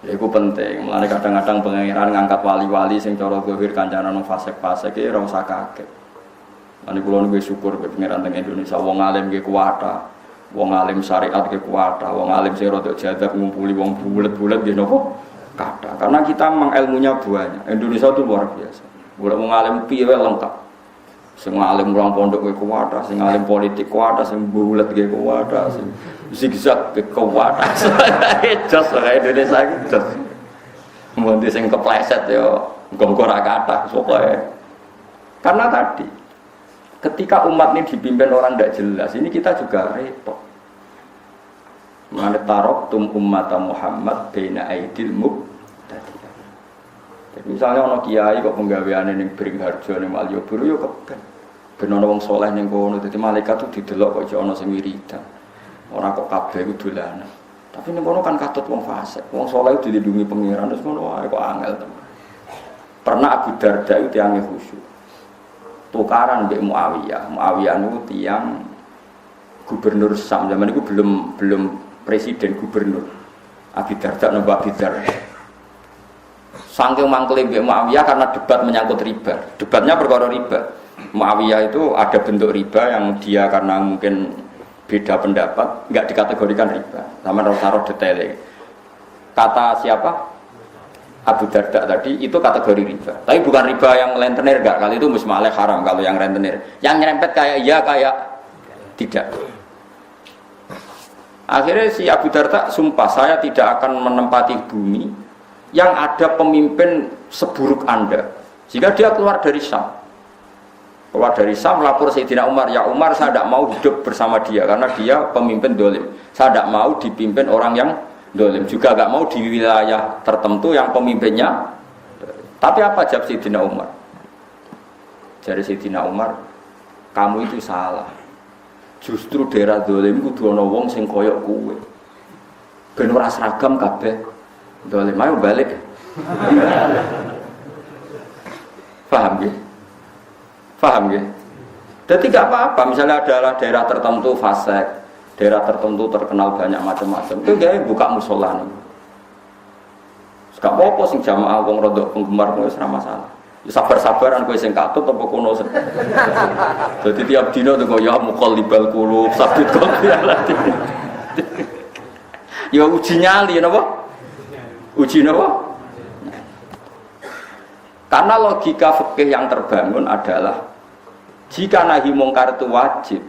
Ya iku penting. Mulane kadang-kadang pangeran ngangkat wali-wali sing cara zahir kancanan wong fasik-fasik iki ora usah kaget. Lan kula niku syukur be pangeran teng Indonesia wong alim nggih kuwata. Wong alim syariat nggih kuwata. Wong alim sing rada jadab ngumpuli wong bulet-bulet nggih napa? Kata. Karena kita memang ilmunya banyak. Indonesia itu luar biasa. Boleh mengalim piye lengkap. Sing alim urang pondok kowe kuwata, sing alim politik kuwata, sing bulet ge kuwata, sing zigzag ge kuwata. Jos ora Indonesia iki jos. Mun sing kepleset yo engko ora kathah sopoe. Karena tadi ketika umat ini dipimpin orang tidak jelas, ini kita juga repot. Mane taraktum ummata Muhammad baina aidil mubtadi'ah. Jadi misalnya ana kiai kok penggaweane ning Bringharjo ning Malioboro yo keben. Ben ana wong saleh ning kono dadi malaikat tuh didelok kok ana sing wiridan. Ora kok kabeh iku dolanan. Tapi ning kono kan katut wong fasik. Wong saleh dilindungi pangeran terus ngono wae kok angel temen. Pernah Abu Darda itu tiange khusyuk. Tukaran mbek Muawiyah. Muawiyah niku tiang gubernur Syam zaman itu belum presiden gubernur. Abu Darda nembak Abu Darda. Saking mangkele mbek Muawiyah karena debat menyangkut riba. Debatnya perkara riba. Muawiyah itu ada bentuk riba yang dia karena mungkin beda pendapat enggak dikategorikan riba. Sama taruh detailnya. Kata siapa? Abu Darda tadi itu kategori riba. Tapi bukan riba yang rentenir enggak. Kali itu musmaleh haram kalau yang rentenir. Yang nyerempet kayak iya kayak tidak. Akhirnya si Abu Darda sumpah saya tidak akan menempati bumi yang ada pemimpin seburuk Anda. Jika dia keluar dari Syam. Keluar dari Syam lapor Sayyidina Umar, ya Umar saya tidak mau hidup bersama dia karena dia pemimpin dolim. Saya tidak mau dipimpin orang yang dolim, juga tidak mau di wilayah tertentu yang pemimpinnya. Tapi apa jawab Sayyidina Umar? Jadi Sayyidina Umar, kamu itu salah. Justru daerah dolim kudu ana wong sing koyok kowe. Ben ora seragam kabeh. Dolim ayo balik. Paham ya? Paham ya? Jadi tidak apa-apa, misalnya adalah daerah tertentu fasik, daerah tertentu terkenal banyak macam-macam, itu dia buka musola nih. Gak apa-apa sing jamaah wong rodok penggemar wis ora masalah. Ya sabar-sabaran kowe sing katut apa kono. Jadi tiap dina tuh ya muqallibal qulub, sabit qalbi alati. Ya uji nyali napa? Uji napa? Karena logika fikih yang terbangun adalah jika nahi mungkar itu wajib,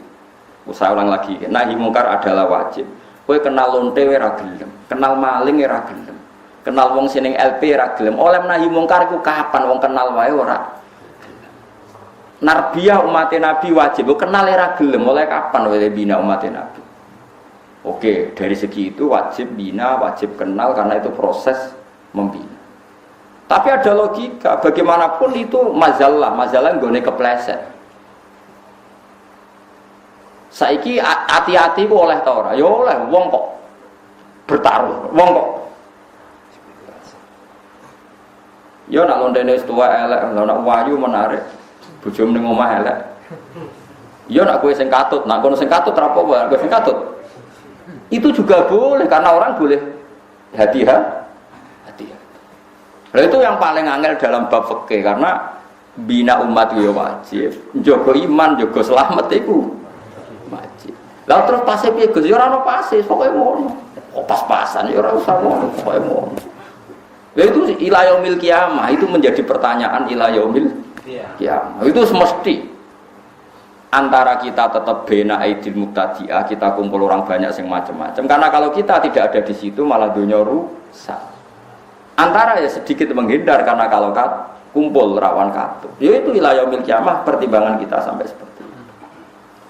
saya ulang lagi, nahi mungkar adalah wajib. Kowe kenal lonte ora gelem, kenal maling ora gelem, kenal wong sining LP ora gelem. Oleh nahi mungkar iku kapan wong kenal wae ora? Narbiyah umat Nabi wajib, kenal ora gelem, oleh kapan oleh bina umat Nabi? Oke, dari segi itu wajib bina, wajib kenal karena itu proses membina. Tapi ada logika, bagaimanapun itu mazalah nggone kepleset. Saiki hati-hati ku oleh ta ora? Ya oleh, wong kok bertaruh, wong kok. Ya nak londene wis tuwa elek, nak wayu menarik. Bojomu ning omah elek. Ya nak kowe sing katut, nak kono sing katut ora apa-apa, kowe sing katut. Itu juga boleh karena orang boleh hati-hati. Nah, itu yang paling angel dalam bab fikih karena bina umat itu wajib, jaga iman, jaga selamat itu wajib. Lah terus pase piye Gus? Ya ora ono pase, pokoke ngono. Kok pas-pasan ya ora usah ngono, pokoke ngono. Lah itu ila yaumil qiyamah itu menjadi pertanyaan ila yaumil qiyamah. Itu semesti antara kita tetap bena aidil muqtadi'ah, kita kumpul orang banyak yang macam-macam. Karena kalau kita tidak ada di situ malah dunia rusak. Antara ya sedikit menghindar karena kalau kumpul rawan katut. Ya itu ila yaumil qiyamah pertimbangan kita sampai seperti itu.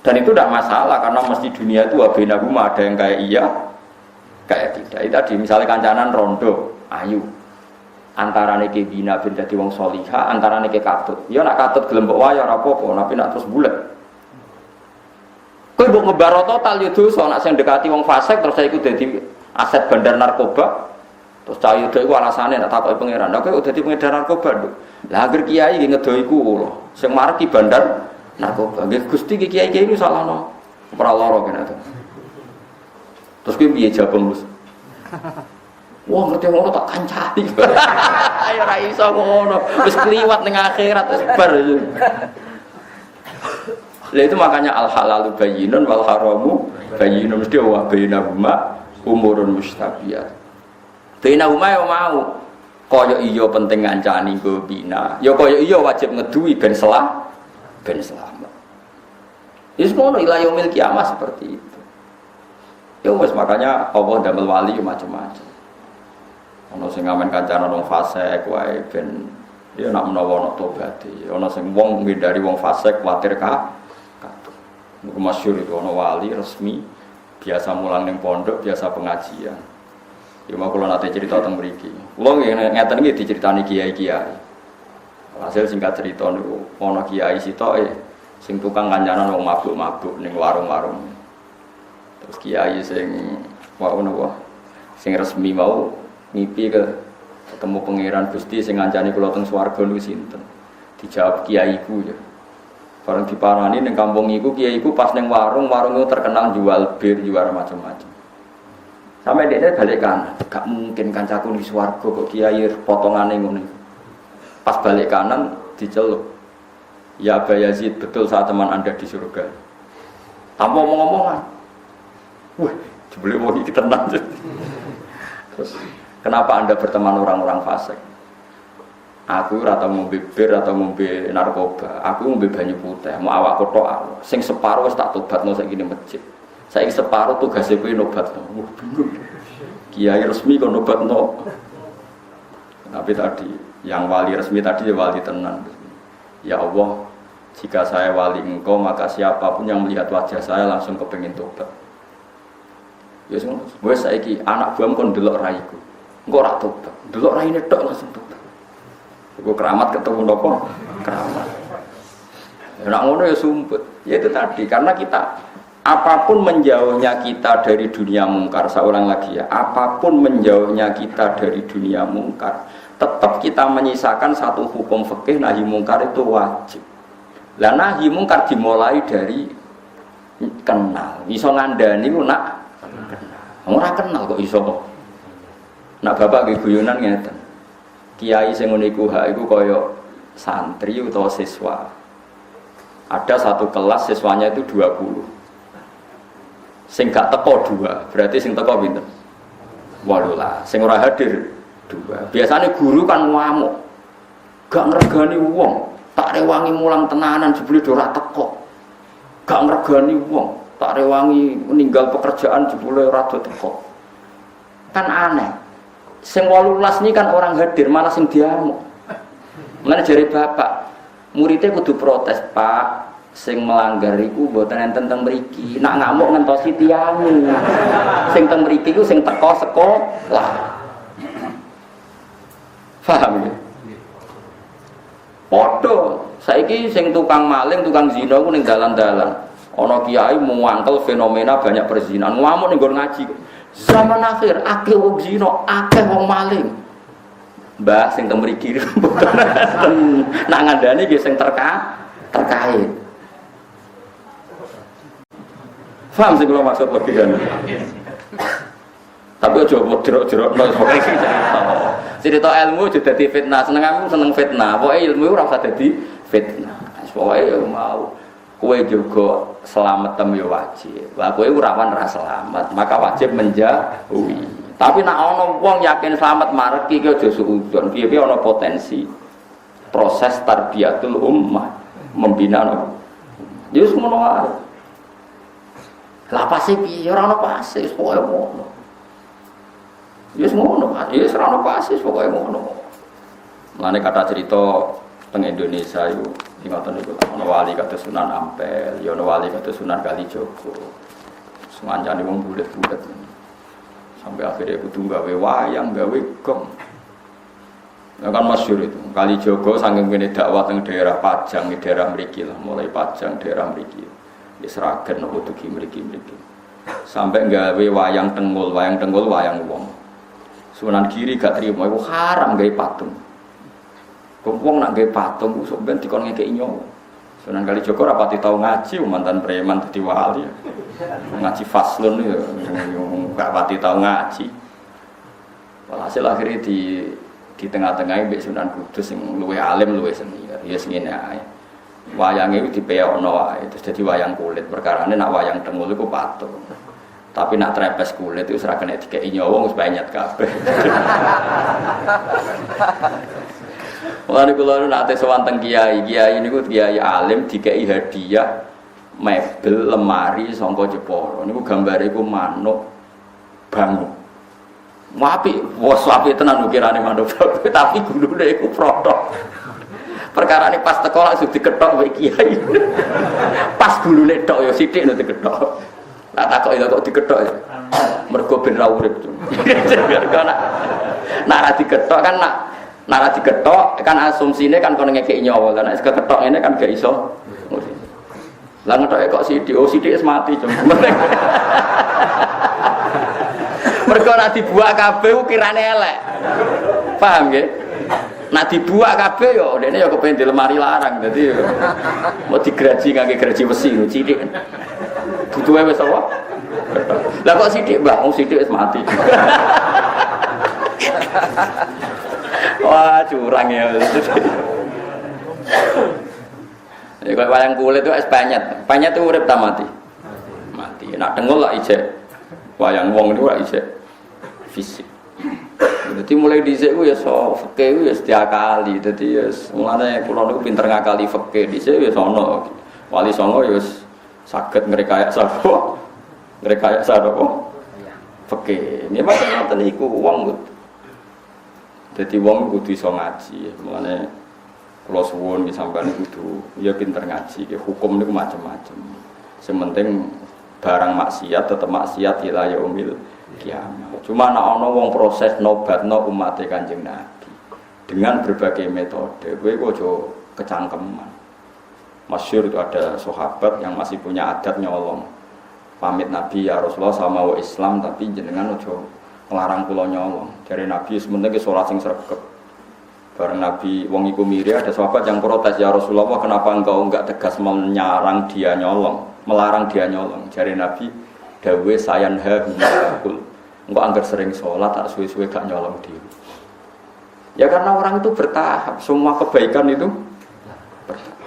Dan itu tidak masalah karena mesti dunia itu wabinahuma ada yang kayak iya, kayak tidak. Itu tadi misalnya kancanan rondo, ayu. Antara niki bina bin dadi wong soliha, antara niki katut. Ya nak katut gelem mbok wae ora apa-apa, tapi nak terus bulet. Kowe mbok ngebaro total yo dosa, nak sing dekati wong fasik terus iku dadi aset bandar narkoba. Terus cah itu alasannya nak takoki pangeran. Lah kowe udah dadi pengedar narkoba lho. Lah agar kiai nggih ngedo iku lho. Sing marki bandar narkoba. Nggih Gusti kiai-kiai ini salahno. Ora lara kene to. Terus kowe piye jawab Gus? Wah ngerti ngono tak kancani. Ayo ora iso ngono. Wis kliwat ning akhirat wis bar. Lah itu makanya al halalu bayyinun wal haramu bayyinun mesti wa bainahuma umurun mustabihat. Bina umay mau kaya iya penting ngancani go bina. Ya kaya iya wajib ngeduwi ben selamat. Wis ngono ila yaumil qiyamah seperti itu. Ya wis makanya Allah damel wali macam-macam. Ana sing ngamen kancane wong fasik wae ben ya nak menawa ana tobaté. Ana sing wong ngindari wong fasik kuwatir katut. Niku masyhur itu ana wali resmi biasa mulang ning pondok, biasa pengajian. Ya mau kalau nanti cerita tentang mriki. Kula ngeten iki diceritani kiai-kiai. Hasil singkat cerita niku ana kiai sitoke sing tukang kancanan wong mabuk-mabuk ning warung-warung. Terus kiai sing sing resmi mau ngipi ketemu pangeran Gusti sing ngancani kula teng swarga niku sinten. Dijawab kiaiku ya. Bareng diparani ning kampung iku kiaiku pas ning warung itu terkenal jual bir, jual macam-macam. Sampai dia balik kanan, gak mungkin kancaku di swarga kok kiai potongane ngono. Pas balik kanan diceluk. Ya Aba Yazid, betul saat teman Anda di surga. Tanpa omong-omongan. Wah, jebule wong iki tenan. Terus kenapa Anda berteman orang-orang fasik? Aku ora tau ngombe bir atau ngombe narkoba. Aku ngombe banyu putih, mau awak kotok. Sing separuh wis tak tobatno saiki ning masjid. Saiki separuh tugas kowe nobatno. Wah, bingung. Kiai resmi kok nobatno. Tapi tadi yang wali resmi tadi ya wali tenan. Ya Allah, Jika saya wali engkau, maka siapapun yang melihat wajah saya langsung kepengin tobat. Ya semua, wes saiki anak buam kon delok raiku. Engko ora tobat. Delok raine tok langsung tobat. Iku keramat ketemu nopo? Keramat. Ya nak ngono ya sumpet. Ya itu tadi karena kita apapun menjauhnya kita dari dunia mungkar, saya ulang lagi ya, apapun menjauhnya kita dari dunia mungkar, tetap kita menyisakan satu hukum fikih nahi mungkar itu wajib. Lah nahi mungkar dimulai dari kenal. Iso ngandani ku nak kenal. Ora kenal kok iso. Nak bapak nggih guyonan ngeten. Kiai sing ngene iku hak iku kaya santri utawa siswa. Ada satu kelas siswanya itu 20. Sing gak teko 2, berarti sing teko pinten? 18. Sing ora hadir 2. Biasanya guru kan ngamuk. Gak ngregani wong. Tak rewangi mulang tenanan jebule ora teko. Gak ngregani wong, tak rewangi meninggal pekerjaan jebule ora teko. Kan aneh. Sing 18 ini kan orang hadir malah sing diamuk. Mulane jare bapak, muridnya kudu protes, Pak. Sing melanggar iku mboten enten teng mriki. Nak ngamuk ngentosi tiyange. Sing teng mriki iku sing teko sekolah. Paham ya? Podo, saiki sing tukang maling, tukang zina ku ning dalan-dalan. Ana kiai muangkel fenomena banyak perzinahan. Ngamuk ning nggon ngaji. Zaman akhir akeh wong zina, akeh wong maling. Mbah sing teng mriki nak ngandani nggih sing terkait. Paham sing kula maksud logikane. Tapi aja bodrok-drokno iki cerita ilmu aja dadi fitnah. Seneng aku seneng fitnah. Pokoke ilmu ora usah dadi fitnah. Pokoke ya mau kowe juga selamat tem yo wajib. Lah kowe ora wan ra selamat, maka wajib menjauhi. Tapi nek ana wong yakin selamat mareki ki aja suudzon. Piye-piye ana potensi proses tarbiyatul ummah, membina no. Ya wis ngono wae. Lah pase piye ora ana pase pokoke ngono. Yes ngono, yes rano pasis pokoknya ngono. Mulane kata cerita teng Indonesia itu di ngoten niku ana wali kados Sunan Ampel, ya ana wali kados Sunan Kalijaga. Semanjane wong bulet-bulet. Sampai akhirnya kudu gawe wayang, gawe gong. Ya kan masyhur itu. Kalijaga saking kene dakwah teng daerah Pajang, di daerah mriki lah, mulai Pajang daerah mriki. Wis ragen opo dugi mriki. Sampai gawe wayang tenggul wayang wong. Sunan Giri gak terima, itu haram gawe patung. Wong nak gawe patung, sok ben dikon ngekeki nyawa. Sunan Kalijaga rapati tau ngaji, mantan preman dadi wali. Ngaji faslun ya, gak pati tau ngaji. Walhasil akhirnya di tengah-tengah mbek Sunan Kudus sing luwih alim, luwih seni. Ya sing ngene ae. Wayange iki dipeokno wae, terus dadi wayang kulit. Perkarane nak wayang tengul iku patung. Tapi nak trepes kulit itu serah kena dikei nyawa wis banyak kabeh. Mulane kula nate sowan teng kiai niku kiai alim dikei hadiah mebel lemari saka Jepara. Niku gambare iku manuk bangun. Apik, wis apik tenan ukirane manuk tapi gulune iku protok. Perkarane pas teko langsung diketok wae kiai. Pas gulune tok ya sithik nek diketok. Tak kok kok diketok ya. Mergo ben ra urip. Mergo nak ra diketok kan nak ra diketok kan asumsine kan kono ngekeki nyawa. Lah nek keketok ngene kan gak iso. Lah ngetoke kok sithik, sithik wis mati jeng. Mergo nak dibuak kabeh ukirane elek. Paham nggih? Nak dibuak kabeh yo dene yo kepengin di lemari larang. Dadi mau digraji ngangge graji besi sithik. Butuhe wis apa? Lah kok sithik, Mbah? Wong sithik wis mati. Wah, curang ya. Ya kok wayang kulit itu es panyet. Panyet itu urip ta mati? Mati. Nak dengul lah ijek. Wayang wong itu lah ijek fisik. Jadi mulai dhisik ku ya so fikih ku ya diakali. Dadi ya mulane kula niku pinter ngakali fikih dhisik ya sono. Wali songo ya saged ngrekayasa sapa? Ngrekayasa apa? Fikih. Nggih macam ngoten iku wong. Dadi wong kudu iso ngaji. Mulane Kula suwun ki sampeyan kudu ya pinter ngaji, hukum niku macam-macam. Sementing barang maksiat tetep maksiat ila yaumil kiamat. Cuma nek ana wong proses nobatno umat Kanjeng Nabi dengan berbagai metode, kowe kok aja kecangkeman. Masyhur itu ada sahabat yang masih punya adat nyolong. Pamit Nabi ya Rasulullah sama wa Islam tapi jenengan aja nglarang kula nyolong. Dari Nabi sementing ki salat sing sregep. Bareng Nabi wong iku miri ada sahabat yang protes, ya Rasulullah kenapa engkau enggak tegas menyarang dia nyolong, melarang dia nyolong. Jari Nabi dawe sayanha bimaqul. Engkau anggar sering sholat tak suwe-suwe gak nyolong diri. Ya karena orang itu bertahap, semua kebaikan itu bertahap.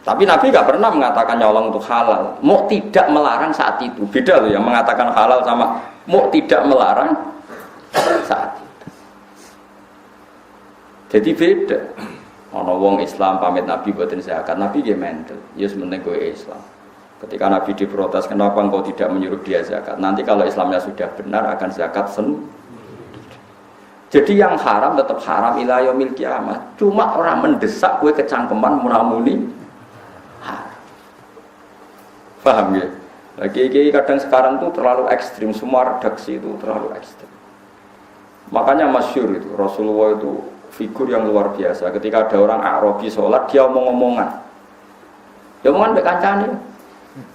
Tapi Nabi gak pernah mengatakan nyolong itu halal. Mau tidak melarang saat itu. Beda loh yang mengatakan halal sama mau tidak melarang saat itu. Jadi beda. Ana wong Islam pamit Nabi boten zakat, Nabi nggih mentel. Ya sementing kowe Islam. Ketika Nabi diprotes, kenapa engkau tidak menyuruh dia zakat? Nanti kalau Islamnya sudah benar akan zakat sendiri. Jadi yang haram tetap haram ila yaumil kiamat. Cuma orang mendesak kowe kecangkeman munamuni haram. Paham ya? Lagi kadang sekarang tuh terlalu ekstrim, semua redaksi itu terlalu ekstrim. Makanya masyhur itu Rasulullah itu figur yang luar biasa. Ketika ada orang Arabi sholat, dia omong-omongan. Dia omongan mbek kancane.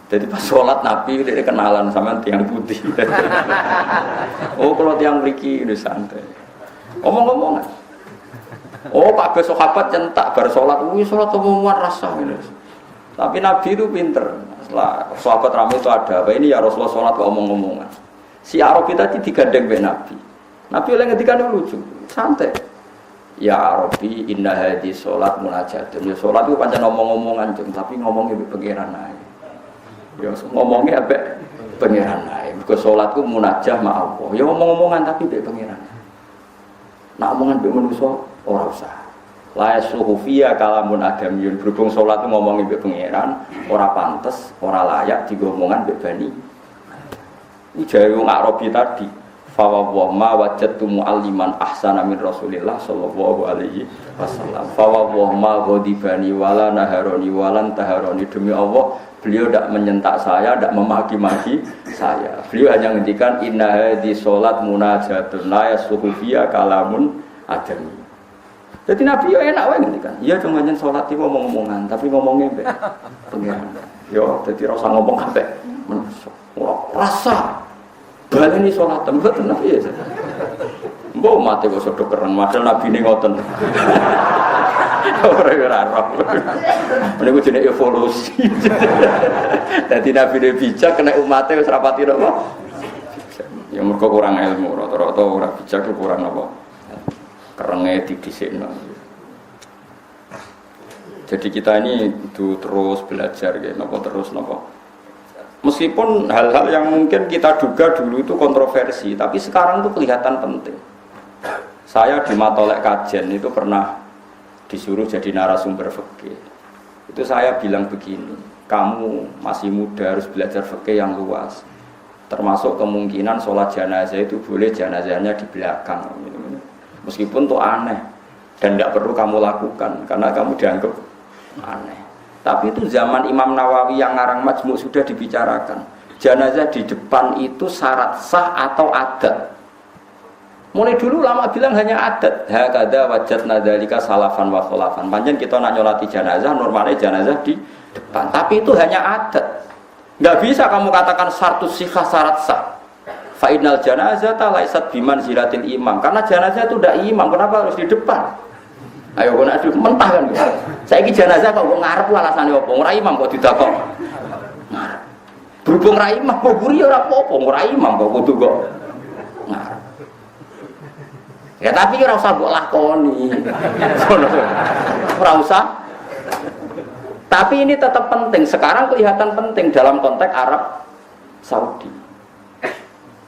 Jadi pas sholat Nabi dia kenalan sama tiang putih. Oh kalau tiang mriki ini santai. Omong-omongan. Oh kabeh sahabat centak bar sholat, sholat omongan rasa ini. Tapi Nabi itu pinter. Setelah sahabat ramai itu ada apa ini ya Rasulullah sholat omong-omongan. Si Arabi tadi digandeng mbek Nabi. Nabi oleh ngendikan lucu, santai. Ya Rabbi inna hadhi sholat munajatun. Ya sholat itu pancen ngomong-ngomongan tapi ngomongnya mbek pangeran ae. Ya ngomongnya mbek pangeran ae. Mergo sholat ku munajah ma Allah. Ya ngomong-ngomongan tapi mbek pangeran. Nak omongan mbek manusa ora usah. La yasuhu fiya kalamun adamiyun. Berhubung sholat itu ngomongnya mbek pangeran, ora pantes, ora layak digomongan mbek bani. Iki wong Arabi tadi. Fawwah ma wajadtu mu'alliman ahsana min Rasulillah sallallahu alaihi wasallam. Fawwah ma ghadibani wala naharoni walan taharoni. Demi Allah, beliau tidak menyentak saya, tidak memaki-maki saya. Beliau hanya ngendikan inna hadhi sholat munajatun la yasuhu fiya kalamun adami. Jadi Nabi ya enak wae ngendikan. Iya cuma nyen sholat iki ngomong-ngomongan, tapi ngomongnya mbek pengiran. Yo dadi ora usah ngomong kabeh. Menungso. Ora rasa baleni sholat mboten Nabi ya. Mbok mate kok sodok kereng padahal Nabi ne ngoten. Ora roh. Menika jenenge evolusi. Dadi Nabi ne bijak kena umate wis rapati napa? Ya mergo kurang ilmu, rata-rata ora bijak kurang apa? Kerenge didhisikno. Jadi kita ini itu terus belajar gitu, napa terus napa. Meskipun hal-hal yang mungkin kita duga dulu itu kontroversi, tapi sekarang itu kelihatan penting. Saya di Matolek Kajen itu pernah disuruh jadi narasumber fikih. Itu saya bilang begini, kamu masih muda harus belajar fikih yang luas. Termasuk kemungkinan sholat jenazah itu boleh jenazahnya di belakang. Meskipun itu aneh dan tidak perlu kamu lakukan karena kamu dianggap aneh. Tapi itu zaman Imam Nawawi yang ngarang Majmu' sudah dibicarakan. Jenazah di depan itu syarat sah atau adat. Mulai dulu lama bilang hanya adat. Hakada wajadna dzalika salafan wa khulafan. Panjen kita nak nyolati jenazah, normalnya jenazah di depan. Tapi itu hanya adat. Enggak bisa kamu katakan syartus sihah syarat sah. Fa innal janazata laisat biman zilatil imam. Karena jenazah itu tidak imam, kenapa harus di depan? Ayo kok nak mentah kan. Saiki jenazah kok ngarep alasane opo? Ora imam kok didakok. Ngarep. Berhubung ra imam kok buri ora apa-apa, ora imam kok kudu kok ngarep. Ya tapi ora usah mbok lakoni. Ora usah. Tapi ini tetap penting. Sekarang kelihatan penting dalam konteks Arab Saudi.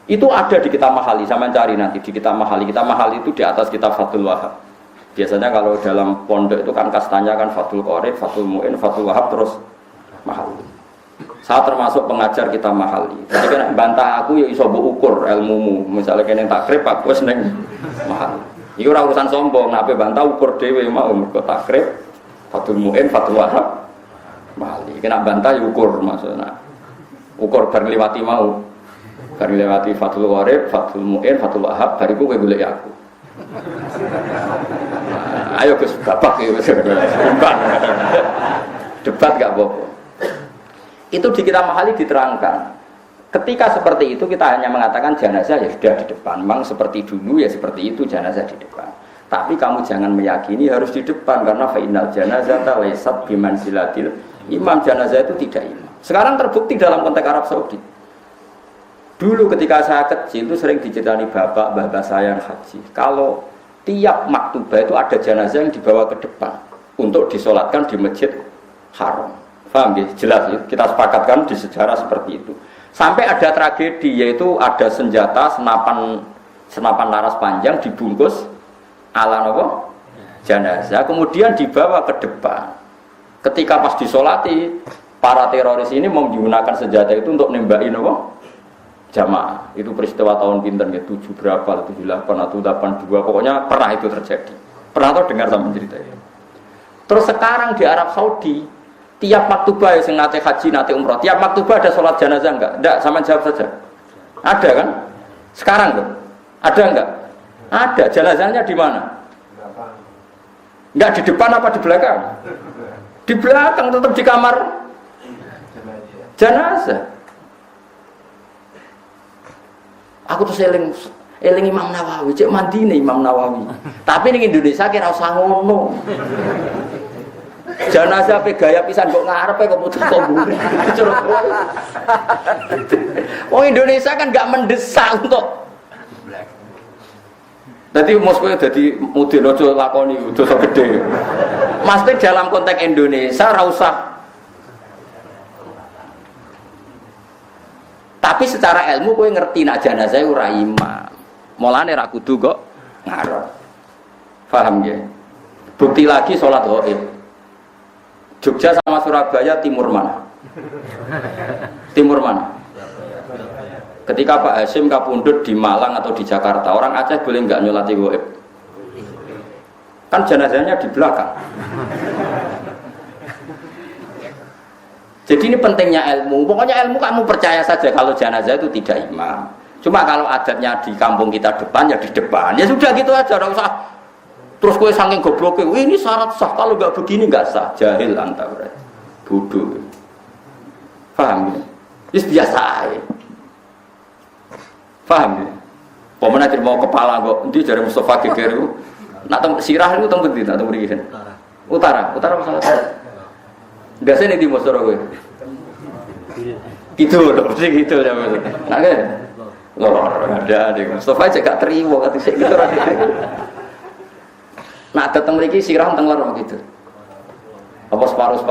Itu ada di kitab Mahali, sama cari nanti di kitab Mahali. Kitab Mahali itu di atas kitab Fathul Wahab. Biasanya kalau dalam pondok itu kan kastanya kan Fathul Qorib, Fathul Mu'in, Fathul Wahab terus Mahali. Saya termasuk pengajar kitab Mahali. Jadi kan bantah aku ya iso mbok ukur ilmumu. Misalnya kene takrib aku wis ning Mahali. Iki ora urusan sombong, nek bantah ukur dhewe mau mergo takrib Fathul Mu'in, Fathul Wahab, Mali. Kena bantah ukur maksudnya. Ukur bareng liwati mau. Bareng liwati Fathul Gharib, Fathul Mu'in, Fathul Wahab, bariku kowe golek aku. Nah, ayo Gus babak ya Gus. Debat gak apa-apa. Itu di kitab Mahali diterangkan. Ketika seperti itu kita hanya mengatakan jenazah ya sudah di depan. Memang seperti dulu ya seperti itu jenazah di depan. Tapi kamu jangan meyakini harus di depan karena fainal janazata laysat bimanzilatil imam. Jenazah itu tidak imam. Sekarang terbukti dalam konteks Arab Saudi. Dulu ketika saya kecil itu sering diceritani bapak saya yang haji. Kalau tiap maktubah itu ada jenazah yang dibawa ke depan untuk disolatkan di Masjid Haram. Paham ya? Jelas ya? Kita sepakatkan di sejarah seperti itu. Sampai ada tragedi yaitu ada senjata senapan laras panjang dibungkus ala nopo jenazah kemudian dibawa ke depan. Ketika pas disolati para teroris ini menggunakan senjata itu untuk nembaki nopo jamaah. Itu peristiwa tahun pinten ya 7 berapa 78 atau 82 pokoknya pernah itu terjadi. Pernah tahu dengar sama cerita itu. Terus sekarang di Arab Saudi tiap maktubah yang nate haji, nate umroh, tiap maktubah ada sholat jenazah enggak? Enggak, sama jawab saja. Ada kan? Sekarang tuh, ada enggak? Ada. Jenazahnya di mana? Enggak di depan apa di belakang? Di belakang, tetap di kamar jenazah. Aku tuh eling Imam Nawawi, cek mandi nih Imam Nawawi. Tapi ning Indonesia kira usah ngono. Jenazah pe gaya pisan kok ngarepe kok putus kok mburi. Wong Indonesia kan enggak mendesak untuk. Dadi Moskow dadi mudin aja lakoni dosa gede. Maksudnya dalam konteks Indonesia ora usah. Tapi secara ilmu kowe ngerti nak jenazah ora imam. Mulane ra kudu kok ngarep. Paham ya? Bukti lagi salat ghaib. Jogja sama Surabaya timur mana? Timur mana? Ketika Pak Hasyim kapundhut di Malang atau di Jakarta, orang Aceh boleh nggak nyolati ghaib? Kan jenazahnya di belakang. Jadi ini pentingnya ilmu. Pokoknya ilmu kamu percaya saja kalau jenazah itu tidak imam. Cuma kalau adatnya di kampung kita depan ya di depan. Ya sudah gitu aja, enggak usah. Terus kowe saking gobloknya, ini syarat sah, kalau nggak begini nggak sah. Jahil anta berarti, bodoh. Paham ya? Itu biasa aja. Paham ya? Pemenang mau kepala kok, nanti dari Mustafa Geger itu, nak sirah itu tempat di, nak tempat di Utara masalah. Biasanya di Mustafa gue. Gitu loh, mesti gitu ya maksudnya. Nah kan, lor ada di Mustafa aja gak terima kata saya gitu. Nah datang lagi sirah tenggelam gitu. Apa separuh?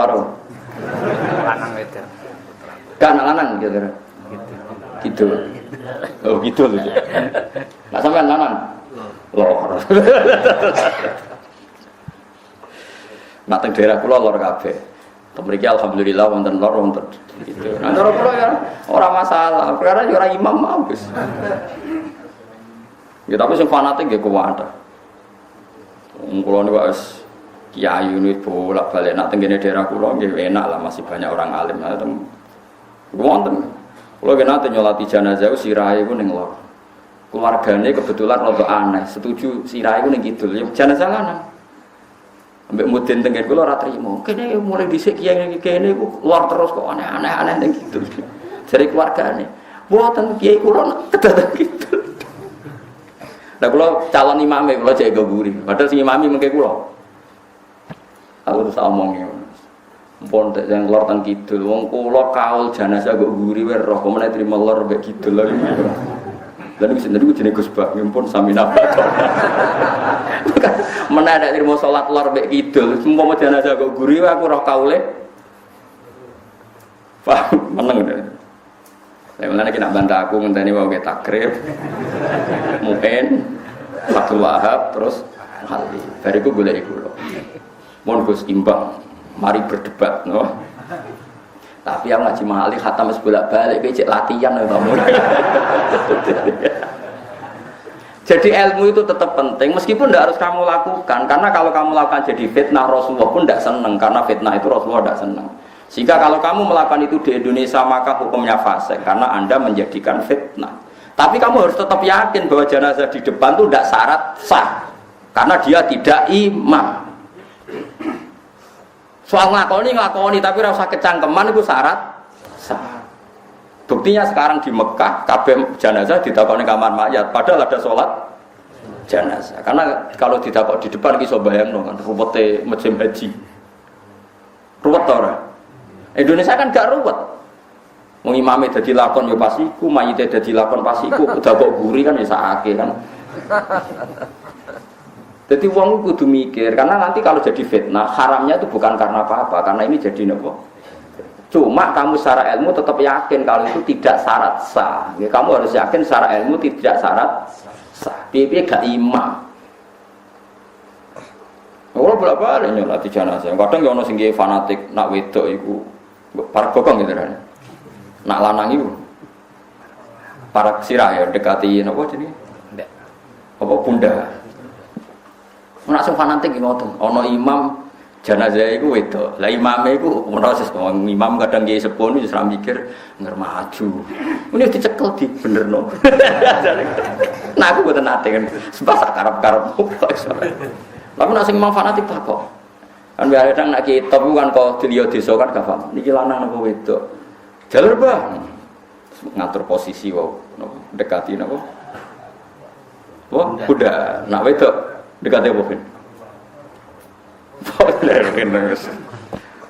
Lanang itu. Kan lanang gitu. Gitu. Oh gitu loh. Nah sampean lanang. Lor. Nah teng daerah kula lor kabeh. Mriki alhamdulillah wonten lor wonten gitu. Nah cara kula ya ora masalah. Perkara ya ora imam wis. Ya tapi sing fanatik nggih kuwat. Kulo niku wis kiai ini bolak-balik nak teng daerah kulo nggih enak lah masih banyak orang alim. Wonten. Kulo ge nate nyolati jenazah sirahe ku ning lor. Keluargane kebetulan rada aneh, setuju sirahe ku ning kidul. Jenazah lanang. Ambek mudin teng kulo ora trimo. Kene mulai dhisik kiai kene ku lor terus kok aneh-aneh ning kidul. Jare keluargane, "Mboten kiai kulo kedatang kidul." Nah, kalau calon imamnya, kalau jaga gurih, padahal si imamnya mengke kulo. Aku terus omongnya, mpun yang lor tang kidul, wong kulo kaul jenazah gak gurih, roh kemana terima lor gak kidul lagi. Dan itu sendiri jenis Gus Bak, mpun sami nafas. Mana ada terima sholat lor gak kidul, semua mau jenazah gak gurih, aku roh kaulnya. Paham, meneng deh. Saya mulanya kena bantah aku ngenteni mau ke takrib, Mu'in, Fathul Wahab, terus Mahali. Bariku boleh ikut loh. Mohon Gus imbang, mari berdebat, no. Tapi yang ngaji Mahali khatam bolak balik, kecik latihan ya kamu. Jadi ilmu itu tetap penting meskipun tidak harus kamu lakukan, karena kalau kamu lakukan jadi fitnah, Rasulullah pun tidak senang, karena fitnah itu Rasulullah tidak senang. Sehingga kalau kamu melakukan itu di Indonesia maka hukumnya fasik karena Anda menjadikan fitnah. Tapi kamu harus tetap yakin bahwa jenazah di depan itu tidak syarat sah karena dia tidak imam. Soal ngelakoni tapi rasa kecangkeman itu syarat sah. Buktinya sekarang di Mekah kabeh jenazah ditakoni kamar mayat padahal ada sholat jenazah. Karena kalau ditakok di depan iso bayangno kan ruwete musim haji. Ruwet ora? Indonesia kan gak ruwet. Wong imame dadi lakon ya pasiku, mayite dadi lakon pasiku, udah kok guri kan ya sakake kan. Jadi wong kudu mikir karena nanti kalau jadi fitnah haramnya itu bukan karena apa-apa, karena ini jadi nopo? Cuma kamu secara ilmu tetap yakin kalau itu tidak syarat sah. Ya, kamu harus yakin secara ilmu tidak syarat sah. Piye gak imam. Kalau bolak-balik nyolati jenazah. Kadang ya ono sing fanatik nak wedok iku para bokong gitu kan. Nak lanang iku para sirah ya dekati napa jenenge? Apa bunda. Nak sing fanatik ngoten, ono imam jenazah itu wedok. Lah imame iku proses imam kadang nggih sepuh niku wis mikir ngger maju. Ini dicekel di benerno. Nah aku boten nate kan sebab karep-karep. Tapi nek sing imam fanatik tak kok. Kan biar kadang nek kitab kan kok diliyo desa kan gak paham. Niki lanang napa wedok. Jalur Bang. Ngatur posisi wae dekati napa. Wah, kuda nak wedok dekati apa ben?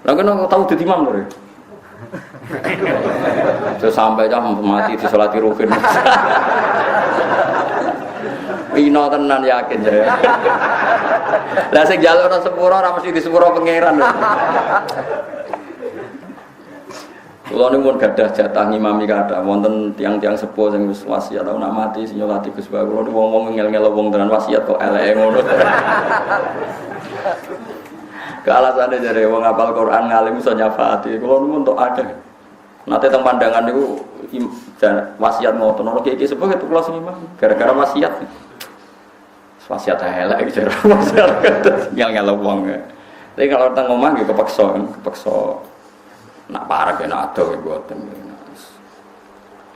Lah kan tahu dadi imam lho. Sampai jam mati di salat rukin. Pino tenan yakin saya. Lah sing njaluk nang sepuro ora mesti di sepuro pangeran lho. Kula niku mun gadah jatah ngimami kathah wonten tiang-tiang sepuh sing wis wasiat nak mati sing nyolati Gus Bae kula niku wong-wong ngel-ngel wong tenan wasiat kok eleke ngono. Kealasannya dari wong ngapal Quran ngalim iso nyafaati. Kalau nu untuk ada. Nate teng pandangan niku wasiat ngoten ora iki sebab itu kula sing imam gara-gara wasiat. Wasiat elek iki jare wasiat ngel-ngel wong. Tapi kalau teng omah nggih kepeksa. Nak parah kena ado mboten.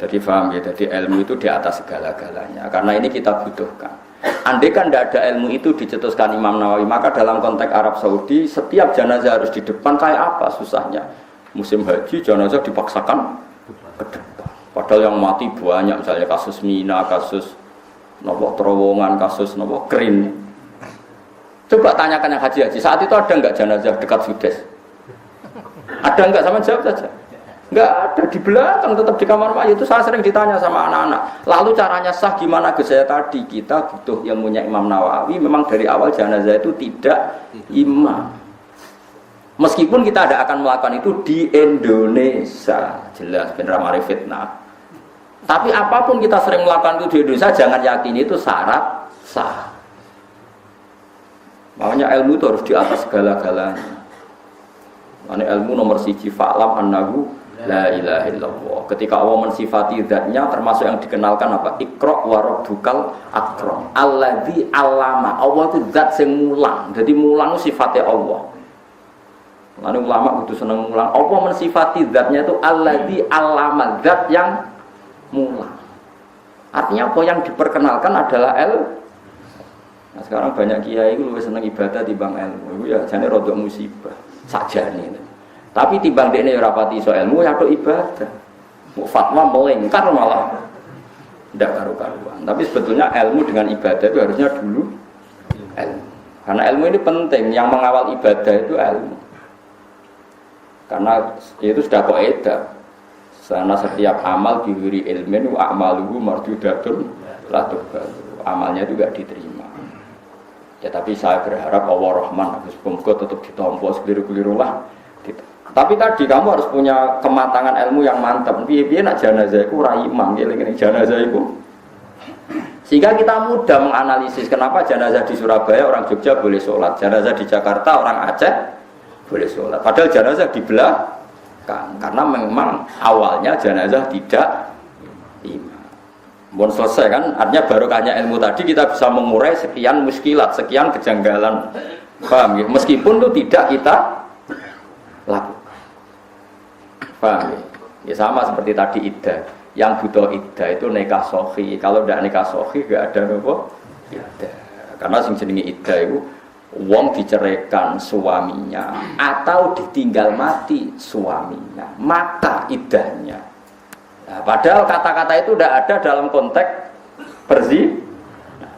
Jadi paham ya, jadi ilmu itu di atas segala-galanya. Karena ini kita butuhkan. Andai kan tidak ada ilmu itu dicetuskan Imam Nawawi, maka dalam konteks Arab Saudi setiap jenazah harus di depan. Kayak apa susahnya? Musim haji jenazah dipaksakan ke depan. Padahal yang mati banyak, misalnya kasus Mina, kasus nopo terowongan, kasus nopo kering. Coba tanyakan yang haji-haji, saat itu ada nggak jenazah dekat Sudes? Ada nggak? Sama jawab saja. Nggak ada, di belakang tetap di kamar mayat. Itu saya sering ditanya sama anak-anak. Lalu caranya sah gimana? Saya tadi kita butuh ilmunya Imam Nawawi. Memang dari awal jenazah itu tidak imam. Meskipun kita tidak akan melakukan itu di Indonesia, jelas benar mari fitnah. Tapi apapun kita sering melakukan itu di Indonesia, jangan yakini itu syarat sah. Makanya ilmu itu harus di atas segala-galanya. Ini ilmu nomor 1 fa'lam annahu la ilaha illallah. Ketika Allah mensifati zatnya termasuk yang dikenalkan apa? Iqra wa rabbukal akram. Alladzi 'allama. Allah itu zat sing mulang. Jadi mulang itu sifatnya Allah. Lalu ulama kudu seneng mulang. Allah mensifati zatnya itu alladzi 'allama, zat yang mulang. Artinya apa yang diperkenalkan adalah Nah sekarang banyak kiai itu lebih seneng ibadah timbang ilmu. Itu ya jane rodok musibah. Sajane. Tapi timbang dekne ora pati iso ilmu ya tok ibadah. Mau fatwa melingkar malah ndak karu-karuan. Tapi sebetulnya ilmu dengan ibadah itu harusnya dulu ilmu. Karena ilmu ini penting, yang mengawal ibadah itu ilmu. Karena itu sudah kaidah. Karena setiap amal diberi ilmin wa amaluhu mardudatun la tuqbalu. Amalnya juga diterima. Ya tapi saya berharap Allah Rahman semoga tetap ditampa sekeliru-keliru lah. Tapi tadi kamu harus punya kematangan ilmu yang mantap. Piye-piye nak jenazah iku ora imam, ngeling-eling jenazah iku. Sehingga kita mudah menganalisis kenapa jenazah di Surabaya orang Jogja boleh sholat, jenazah di Jakarta orang Aceh boleh sholat. Padahal jenazah di belakang, karena memang awalnya jenazah tidak imam. Bon selesai kan, artinya barokahnya ilmu tadi kita bisa mengurai sekian muskilat, sekian kejanggalan. Paham ya? Meskipun itu tidak kita lakukan. Paham ya? Ya sama seperti tadi iddah. Yang butuh iddah itu nikah sahih. Kalau tidak nikah sahih enggak ada apa? Iddah. Karena sing jenenge iddah itu wong diceraikan suaminya atau ditinggal mati suaminya, maka iddahnya. Nah, padahal kata-kata itu tidak ada dalam konteks berzina.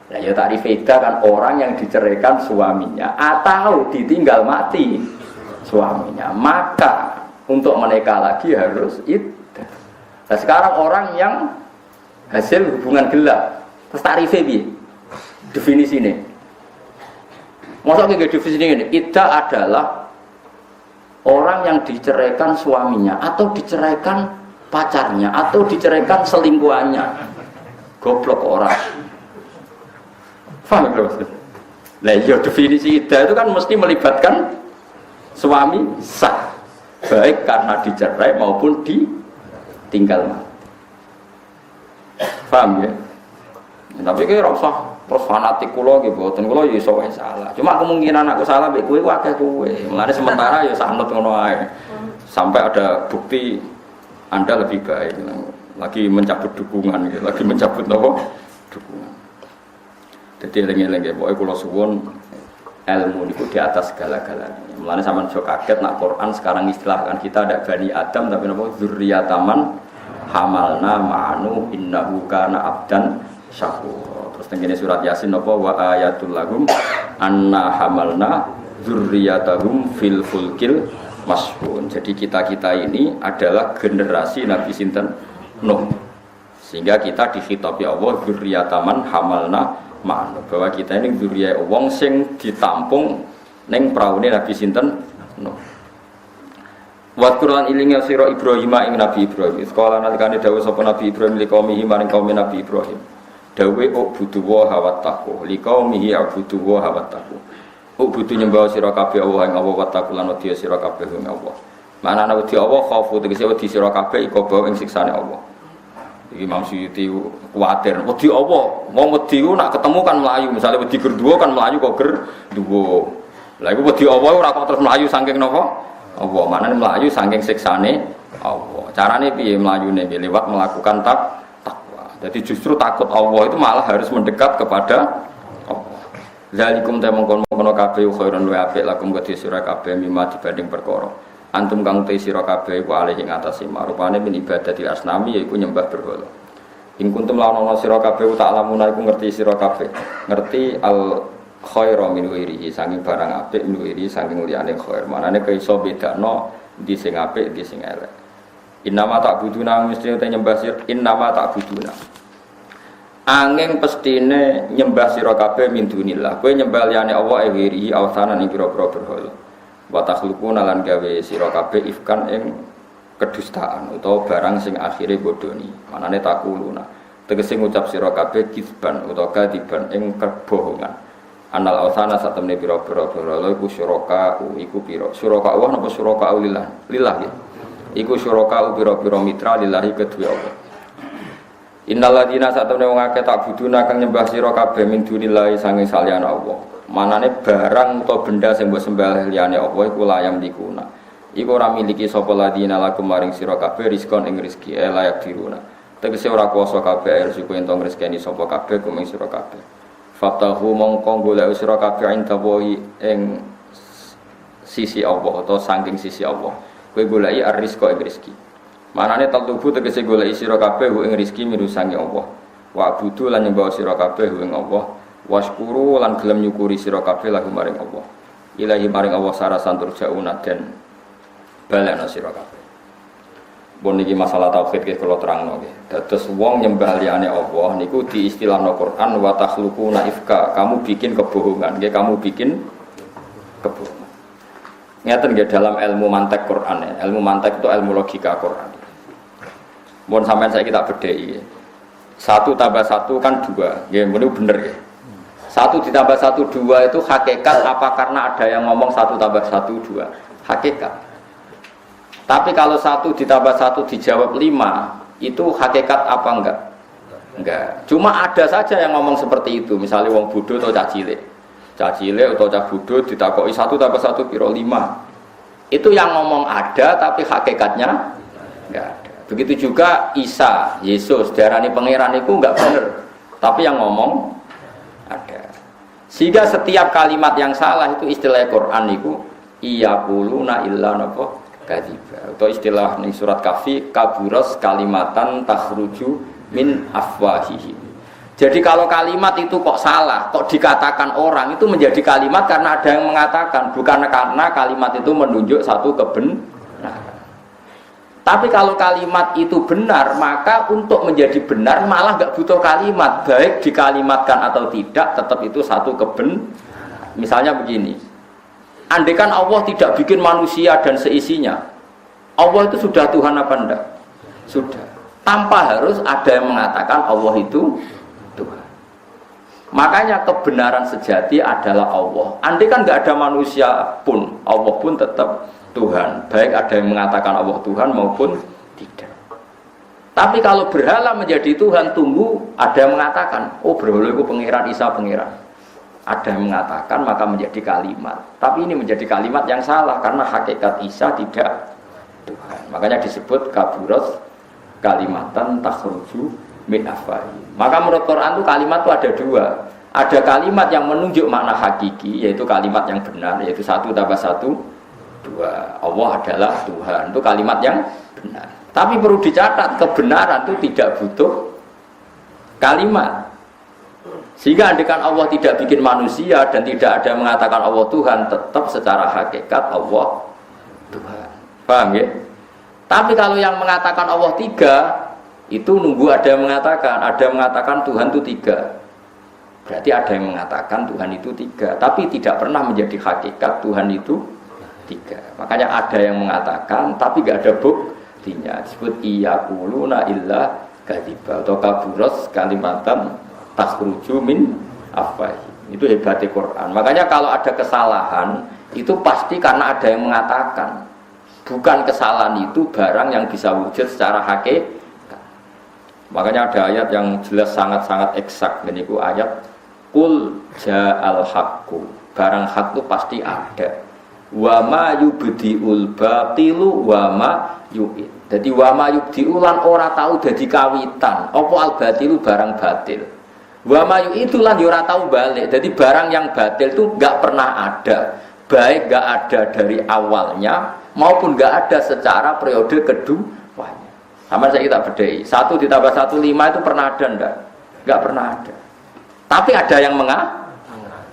Nah, ya tarif iddah kan orang yang diceraikan suaminya atau ditinggal mati suaminya, maka untuk menikah lagi harus iddah. Nah, sekarang orang yang hasil hubungan gelap, terus tarifnya piye? Definisi ini. Masa kayak definisi ini? Iddah adalah orang yang diceraikan suaminya atau diceraikan pacarnya atau diceraikan selingkuhannya. Goblok orang. Paham ya? Nah, ya definisi iddah itu kan mesti melibatkan suami sah, baik karena dicerai maupun ditinggal mati. Paham ya? Tapi kira usah terus fanatik kula nggih mboten, kula ya iso wae salah. Cuma kemungkinan aku salah mek kowe akeh kowe. Mulane sementara ya sanut ngono ae. Sampai ada bukti Anda lebih baik. Lagi mencabut dukungan gitu, lagi mencabut napa? Dukungan. Jadi eling-eling nggih pokoke kula suwun ilmu niku di atas segala-galanya. Mulane sampean aja kaget nak Quran sekarang istilahkan kita ada Bani Adam tapi napa dzurriyyataman hamalna ma'anu innahu kana abdan syakur. Terus tengene surat Yasin apa wa ayatul lahum anna hamalna dzurriyyatahum fil fulkil mashhun. Jadi kita-kita ini adalah generasi Nabi sinten Nuh. Sehingga kita dikhitabi Allah dzurriyyataman hamalna ma'anu, bahwa kita ini dzurriyyah wong sing ditampung ning praune Nabi sinten Nuh. Wa Qur'an ilinga sira Ibrahim ing Nabi Ibrahim. Sekolah nalikane dawuh sapa Nabi Ibrahim liqaumihi maring kaum Nabi Ibrahim. Dawe ubudu wa hawattaqu liqaumihi abudu wa hawattaqu. Ubudu nyembah sira kabeh Allah ing Allah wattaqu lan wedi sira kabeh ing Allah. Manane wedi Allah khaufu tegese wedi sira kabeh iku bawa ing siksane Allah. Iki Imam Suyuti kuwatir wedi Allah, wong wedi ku nak ketemu kan melayu, misale wedi gerduwo kan melayu kok gerduwo. Lah iku wedi Allah ora kok terus melayu saking napa? Allah, manane melayu saking siksane Allah. Carane piye mlayune? Lewat melakukan takwa. Jadi justru takut Allah itu malah harus mendekat kepada Allah. Zalikum ta mongkon-mongkon kabeh khairun wa apik lakum kedhe sira kabeh mimma dibanding perkara. Antum kang te sira kabeh ku alih ing atase marupane min ibadati asnami yaiku nyembah berhala. In kuntum lawana sira kabeh tak lamuna iku ngerti sira kabeh. Ngerti al khairu min wirihi saking barang apik min wirihi saking liyane khair. Manane kaiso bedakno ndi sing apik ndi sing elek. Innama ta'buduna mesti te nyembah sira innama ta'buduna. Angin pestine nyembah sira kabeh min dunillah. Kowe nyembah liyane Allah wirihi awsanan ing pira-pira berhala. Wa takhluquna lan gawe sira kabeh ifkan ing kedustaan utawa barang sing akhire bodoni. Manane takuluna. Tegese ngucap sira kabeh kisban utawa kadiban ing kebohongan. Anal awsana satemene pira-pira berhala iku syuraka iku pira. Syuraka Allah napa syuraka lillah? Lillah ya. Iku syuraka pira-pira mitra lillahi kedue Allah. Innal ladina satemene wong akeh tak buduna kang nyembah sira kabeh min dunillahi sange saliyane Allah. Manane barang utawa benda sing mbok sembah liyane Allah iku layam dikuna. Iku ora miliki sapa ladina lakum maring sira kabeh rizqon ing rezeki layak diruna. Tegese ora kuwasa kabeh rezeki entong rezekine sapa kabeh kumeng sira kabeh. Fatahu mongko golek sira kabeh ing tawahi ing sisi Allah atau saking sisi Allah. Kowe goleki ar-rizqa ing rezeki. Manane talubu tegese goleki sira kabeh ing rezeki mirusangi Allah. Wa budu lan nyembah sira kabeh ing Allah. Waskuru lan gelem nyukuri sira kabeh lagu maring Allah. Ilahi maring Allah sarasan turjauna den balena sira kabeh. Bon niki masalah tauhid nggih kula terangno nggih. Dados wong nyembah liyane Allah niku diistilahno Quran wa takhluquna ifka. Kamu bikin kebohongan, nggih kamu bikin kebohongan. Ngeten nggih dalam ilmu mantek Quran ya. Ilmu mantek itu ilmu logika Quran. Mun sampean saiki tak bedheki. 1 tambah 1 kan 2. Nggih niku bener nggih. 1 ditambah 1 2 itu hakikat apa karena ada yang ngomong 1 tambah 1 2. Hakikat. Tapi kalau 1 ditambah 1 dijawab 5 itu hakikat apa enggak? Enggak. Cuma ada saja yang ngomong seperti itu. Misalnya wong bodoh atau cah cilik. Cah cilik atau cah bodoh ditakoki 1 tambah 1 piro 5. Itu yang ngomong ada tapi hakikatnya enggak ada. Begitu juga Isa, Yesus, diarani pangeran itu enggak benar. Tapi yang ngomong ada. Sehingga setiap kalimat yang salah itu istilah Quran itu iyaquluna illa napa kadziba. Atau istilah ning surat Kahfi kaburas kalimatan takhruju min afwahihim. Jadi kalau kalimat itu kok salah, kok dikatakan orang itu menjadi kalimat karena ada yang mengatakan, bukan karena kalimat itu menunjuk satu kebenaran. Tapi kalau kalimat itu benar, maka untuk menjadi benar malah nggak butuh kalimat, baik dikalimatkan atau tidak, tetap itu satu kebenaran. Misalnya begini, andaikan Allah tidak bikin manusia dan seisinya, Allah itu sudah Tuhan apa enggak? Sudah. Tanpa harus ada yang mengatakan Allah itu Tuhan. Makanya kebenaran sejati adalah Allah. Andai kan nggak ada manusia pun, Allah pun tetap Tuhan. Baik ada yang mengatakan Allah Tuhan maupun tidak. Tapi kalau berhala menjadi Tuhan, tunggu ada yang mengatakan, oh berhala itu pangeran, Isa pangeran. Ada yang mengatakan maka menjadi kalimat. Tapi ini menjadi kalimat yang salah karena hakikat Isa tidak Tuhan. Makanya disebut kaburas kalimatan takhruju min afwahi. Maka menurut Quran itu kalimat itu ada dua. Ada kalimat yang menunjuk makna hakiki, yaitu kalimat yang benar, yaitu 1 tambah 1 2. Allah adalah Tuhan. Itu kalimat yang benar. Tapi perlu dicatat, kebenaran itu tidak butuh kalimat. Sehingga andaikan Allah tidak bikin manusia dan tidak ada yang mengatakan Allah Tuhan, tetap secara hakikat Allah Tuhan. Paham ya? Tapi kalau yang mengatakan Allah 3, itu nunggu ada yang mengatakan Tuhan itu 3. Berarti ada yang mengatakan Tuhan itu 3, tapi tidak pernah menjadi hakikat Tuhan itu 3. Makanya ada yang mengatakan, tapi gak ada buktinya. Disebut iyaquluna illa kadziba atau kaburas kalimatan takhruju min afwahi. Itu hebatnya Quran. Makanya kalau ada kesalahan, itu pasti karena ada yang mengatakan. Bukan kesalahan itu barang yang bisa wujud secara hakikat. Makanya ada ayat yang jelas sangat-sangat eksak. Ini ku ayat Qul ja'al haqqu. Barang hak itu pasti ada. Wa ma yubdi'ul batilu wa ma yu'id. Jadi wa ma yubdi'u lan ora tahu dadi kawitan. Apa al batilu barang batil. Wa ma yu'id lan ora tahu balik. Jadi barang yang batil itu enggak pernah ada. Baik enggak ada dari awalnya maupun enggak ada secara periode keduanya. Sama saya kita bedai. 1 ditambah 1 5 itu pernah ada enggak? Enggak pernah ada. Tapi ada yang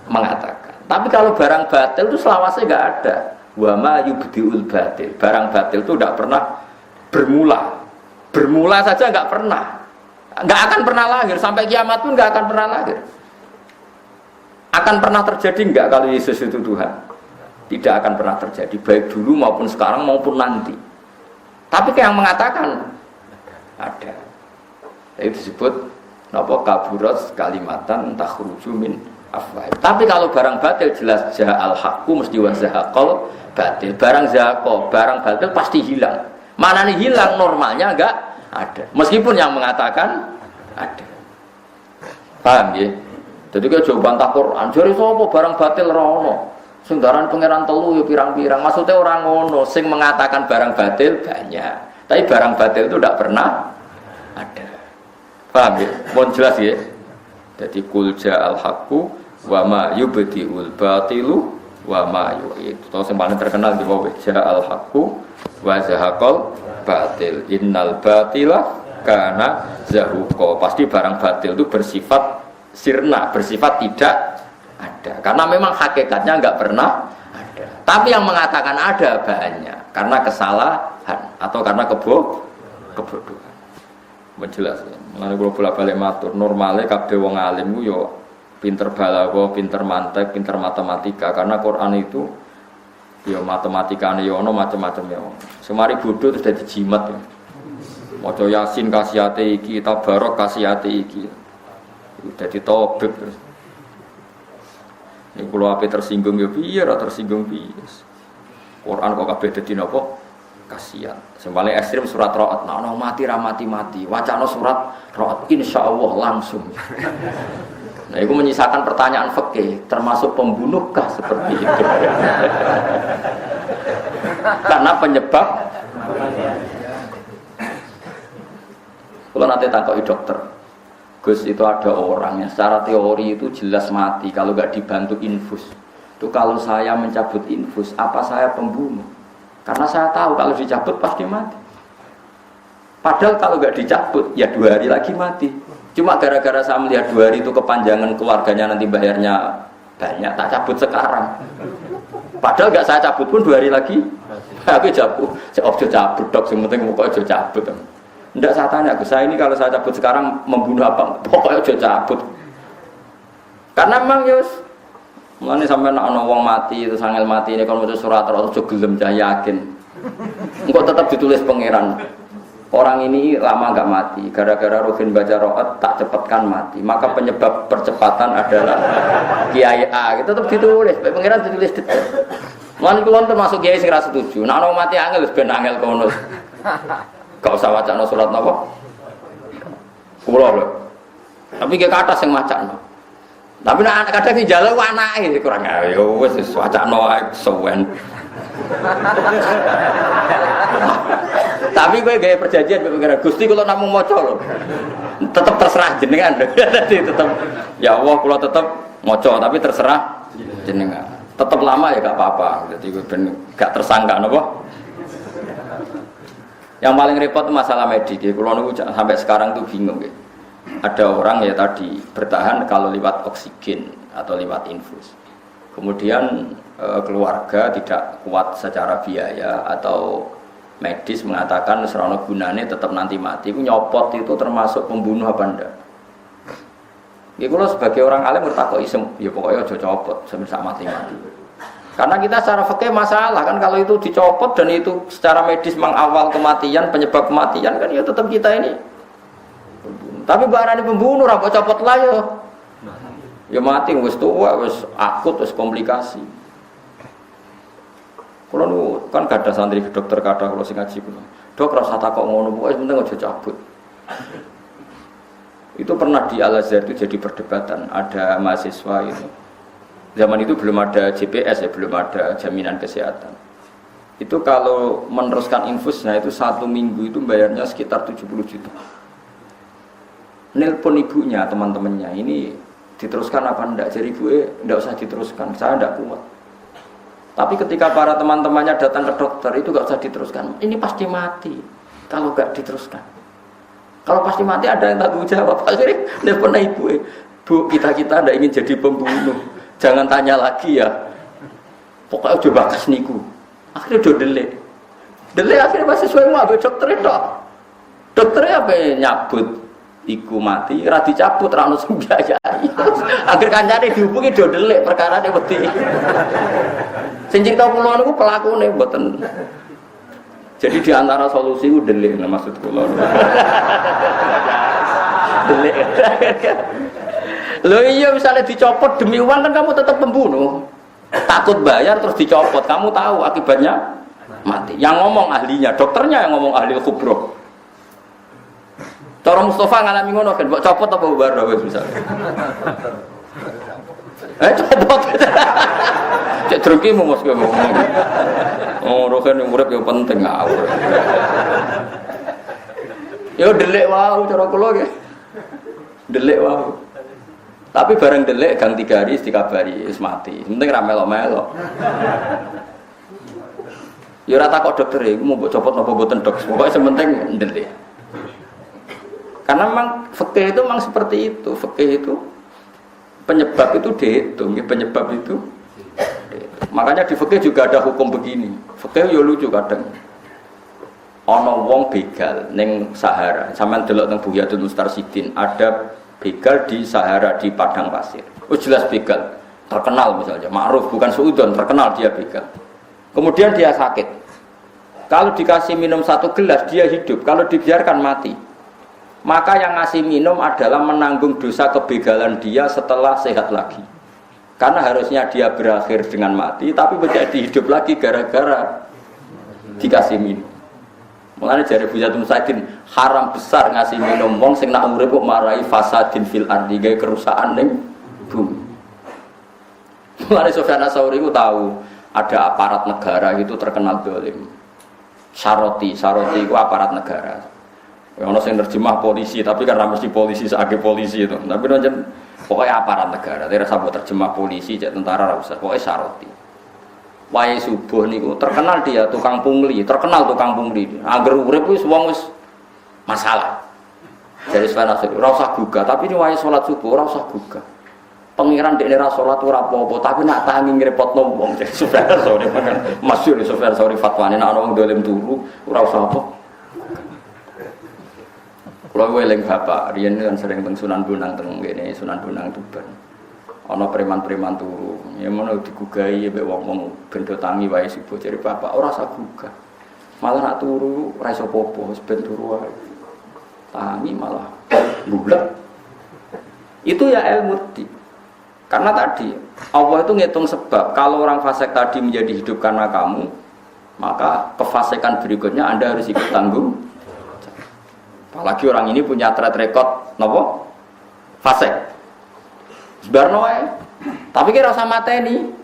mengatakan. Tapi kalau barang batil itu selawasnya enggak ada. Wa ma yubdiul batil. Barang batil itu enggak pernah bermula. Bermula saja enggak pernah. Enggak akan pernah lahir sampai kiamat pun enggak akan pernah lahir. Akan pernah terjadi enggak kalau Yesus itu Tuhan? Tidak akan pernah terjadi, baik dulu maupun sekarang maupun nanti. Tapi yang mengatakan ada. Itu disebut napa kaburas kalimatan takhruju min afwahi. Tapi kalau barang batil jelas ja'al haqqu mesti wa zahaqal batil. Barang zahaqo, barang batil pasti hilang. Mana nih hilang normalnya enggak ada. Meskipun yang mengatakan ada. Paham ya? Jadi kalau jawaban tak Quran, jare sapa barang batil ora ono. Sundaran pangeran telu ya pirang-pirang. Maksudnya orang ngono sing mengatakan barang batil banyak. Tapi barang batil itu tidak pernah ada. Paham ya? Mohon jelas ya. Jadi qul ja'al haqqu wa ma yubdi'ul batilu wa ma yu'id. Itu yang paling terkenal di bawah ja'al haqqu wa zahaqal batil. Innal batila kana zahuqa. Pasti barang batil itu bersifat sirna, bersifat tidak ada. Karena memang hakikatnya enggak pernah ada. Tapi yang mengatakan ada banyak karena kesalahan atau karena kebodohan. Menjelas. Mulane kula bolak-balik matur, normale kabeh wong alim ku yo pinter balaghah, pinter mantek, pinter matematika karena Quran itu yo matematikane yo ono macam-macam yo. Semari bodoh terus dadi jimat ya. Maca Yasin kasihate iki, Tabarok kasihate iki. Dadi tobek terus. Ini kalau apa tersinggung ya piye, ora tersinggung piye. Quran kok kabeh dadi napa? kasihan. Yang paling ekstrim surat Ra'd. Nah, mati ra mati-mati. Wacana surat Ra'd insyaallah langsung. Nah, itu menyisakan pertanyaan fikih, termasuk pembunuhkah seperti itu? Karena penyebab. Kalau nanti takoki dokter, Gus, itu ada orang yang secara teori itu jelas mati kalau nggak dibantu infus. Itu kalau saya mencabut infus, apa saya pembunuh? Karena saya tahu kalau dicabut pasti mati. Padahal kalau nggak dicabut, ya 2 hari lagi mati. Cuma gara-gara saya melihat 2 hari itu kepanjangan keluarganya nanti bayarnya banyak, tak cabut sekarang. Padahal nggak saya cabut pun 2 hari lagi, aku cabut. Saya cabut dok, yang penting pokoknya cabut. Tidak, saya tanya, saya ini kalau saya cabut sekarang membunuh apa? Pokoknya cabut. Karena memang yus, mulanya sampai nak wong mati itu sangel mati ini kalau mau surat atau gelem saya yakin. Engkau tetap ditulis pangeran. Orang ini lama nggak mati, gara-gara Ruhin baca Ra'd tak cepatkan mati. Maka penyebab percepatan adalah Kiai A. Itu tetap ditulis, pangeran ditulis detail. Mulanya kulon termasuk Kiai sing ra setuju. Nak orang mati angel ben angel kono. Gak usah wacana surat napa. Kulo lho. Tapi ke atas yang wacana. Tapi nek kadang ki jalo anake kurang ayo wis wacana wae suwen. Tapi gue gaya perjanjian pengiran Gusti kalau namung maca lho. Tetap terserah jenengan. Jadi tetap ya Allah kalau tetap maca tapi terserah jenengan. Tetap lama ya gak apa-apa. Jadi gue ben gak tersangka napa. Yang paling repot masalah medik. Kalau nunggu sampai sekarang tuh bingung. Ada orang ya tadi bertahan kalau lewat oksigen atau lewat infus. Kemudian keluarga tidak kuat secara biaya atau medis mengatakan serono gunane tetap nanti mati. Itu nyopot itu termasuk pembunuh apa enggak? Ya kalau sebagai orang alim bertakoi ya pokoknya aja copot sampai mati-mati. Karena kita secara fikih masalah kan kalau itu dicopot dan itu secara medis mengawal kematian, penyebab kematian kan ya tetap kita ini. Tapi barang ini pembunuh, apa copot lah ya. Ya mati, wis tua, wis akut, wis komplikasi. Kalau nu kan gak ada santri dokter kata kalau sing ngaji kulo. Dok rasa takok ngono, pokoke penting aja cabut. Itu pernah di Al-Azhar itu jadi perdebatan, ada mahasiswa itu. Zaman itu belum ada JPS ya, belum ada jaminan kesehatan. Itu kalau meneruskan infus, nah itu 1 minggu itu bayarnya sekitar 70 juta. Nelpon ibunya, teman-temannya, ini diteruskan apa enggak? Jadi ibu enggak usah diteruskan, saya enggak kuat. Tapi ketika para teman-temannya datang ke dokter, itu enggak usah diteruskan. Ini pasti mati kalau enggak diteruskan. Kalau pasti mati ada yang tanggung jawab. Akhirnya nelpon ibu, Bu, kita enggak ingin jadi pembunuh. Jangan tanya lagi ya. Pokoknya udah bakas niku. Akhirnya udah delay akhirnya masih sesuai mau ambil dokter itu. Dokternya apa nyabut iku mati, ra dicabut ra ono sing biayai. Akhir kancane dihubungi do delek perkarane wedi. Sing cerita kula niku pelakune mboten. Jadi di antara solusi ku delek maksud kula. Delek. Loh iya misalnya dicopot demi uang kan kamu tetap pembunuh. Takut bayar terus dicopot, kamu tahu akibatnya mati. Yang ngomong ahlinya, dokternya yang ngomong ahli kubro. Cara Mustafa ngalami ngono kan, mbok copot apa bubar wis misalnya. Copot. Cek drengkimu mos kowe ngomong. Oh, roken urip yo penting ngawur. Yo delek wae cara kula nggih. Delek wae. Tapi bareng delek gang 3 hari dikabari wis mati. Penting ra melok-melok. Ya ora takok dokter iku mau mbok copot napa mboten dok. Pokoke sementing delek. Karena memang fikih itu memang seperti itu. Fikih itu penyebab itu dihitung, penyebab itu. Makanya di fikih juga ada hukum begini. Fikih yo lucu kadang. Ana wong begal ning Sahara. Sampeyan delok teng Buhyatul Mustarsidin, ada begal di Sahara di padang pasir. Oh jelas begal, terkenal misalnya, ma'ruf bukan suudon, terkenal dia begal. Kemudian dia sakit. Kalau dikasih minum 1 gelas dia hidup, kalau dibiarkan mati. Maka yang ngasih minum adalah menanggung dosa kebegalan dia setelah sehat lagi. Karena harusnya dia berakhir dengan mati, tapi menjadi hidup lagi gara-gara dikasih minum. Mulane jare Buya Tumsaidin haram besar ngasih minum wong sing nak urip kok marai fasadin fil ardi gawe kerusakan ning bumi. Mulane Sufyan Ats-Tsauri ku tahu ada aparat negara itu terkenal dolim. Saroti itu aparat negara. Ono sing nerjemah polisi, tapi kan mesti polisi sebagai polisi itu. Tapi nonton pokoknya aparat negara. Tidak usah terjemah polisi, cek tentara ora usah. Pokoknya saroti. Wae subuh niku terkenal dia tukang pungli, terkenal tukang pungli. Angger urip wis wong wis masalah. Jadi Sufyan Ats-Tsauri ora usah gugah, tapi ini wae salat subuh ora usah gugah. Pengiran dekne ra salat ora apa-apa, tapi nak tangi ngrepotno wong. Sufyan Ats-Tsauri kan masyhur Sufyan Ats-Tsauri fatwane nek ana wong dolim turu ora usah apa. Kula eling bapak, riyen kan sering teng Sunan Bonang teng kene Sunan Bonang Tuban. Ana preman-preman turu, ya ngono digugahi mbek wong-wong ben do tangi wae subuh jare bapak ora usah gugah. Malah nak turu ora iso apa-apa, wis ben turu wae. Tangi malah bulat. Itu ya ilmu di. Karena tadi Allah itu ngitung sebab. Kalau orang fasik tadi menjadi hidup karena kamu, maka kefasikan berikutnya Anda harus ikut tanggung. Apalagi orang ini punya track record nopo fasik. Sebarno ae. Tapi kira rasa mateni.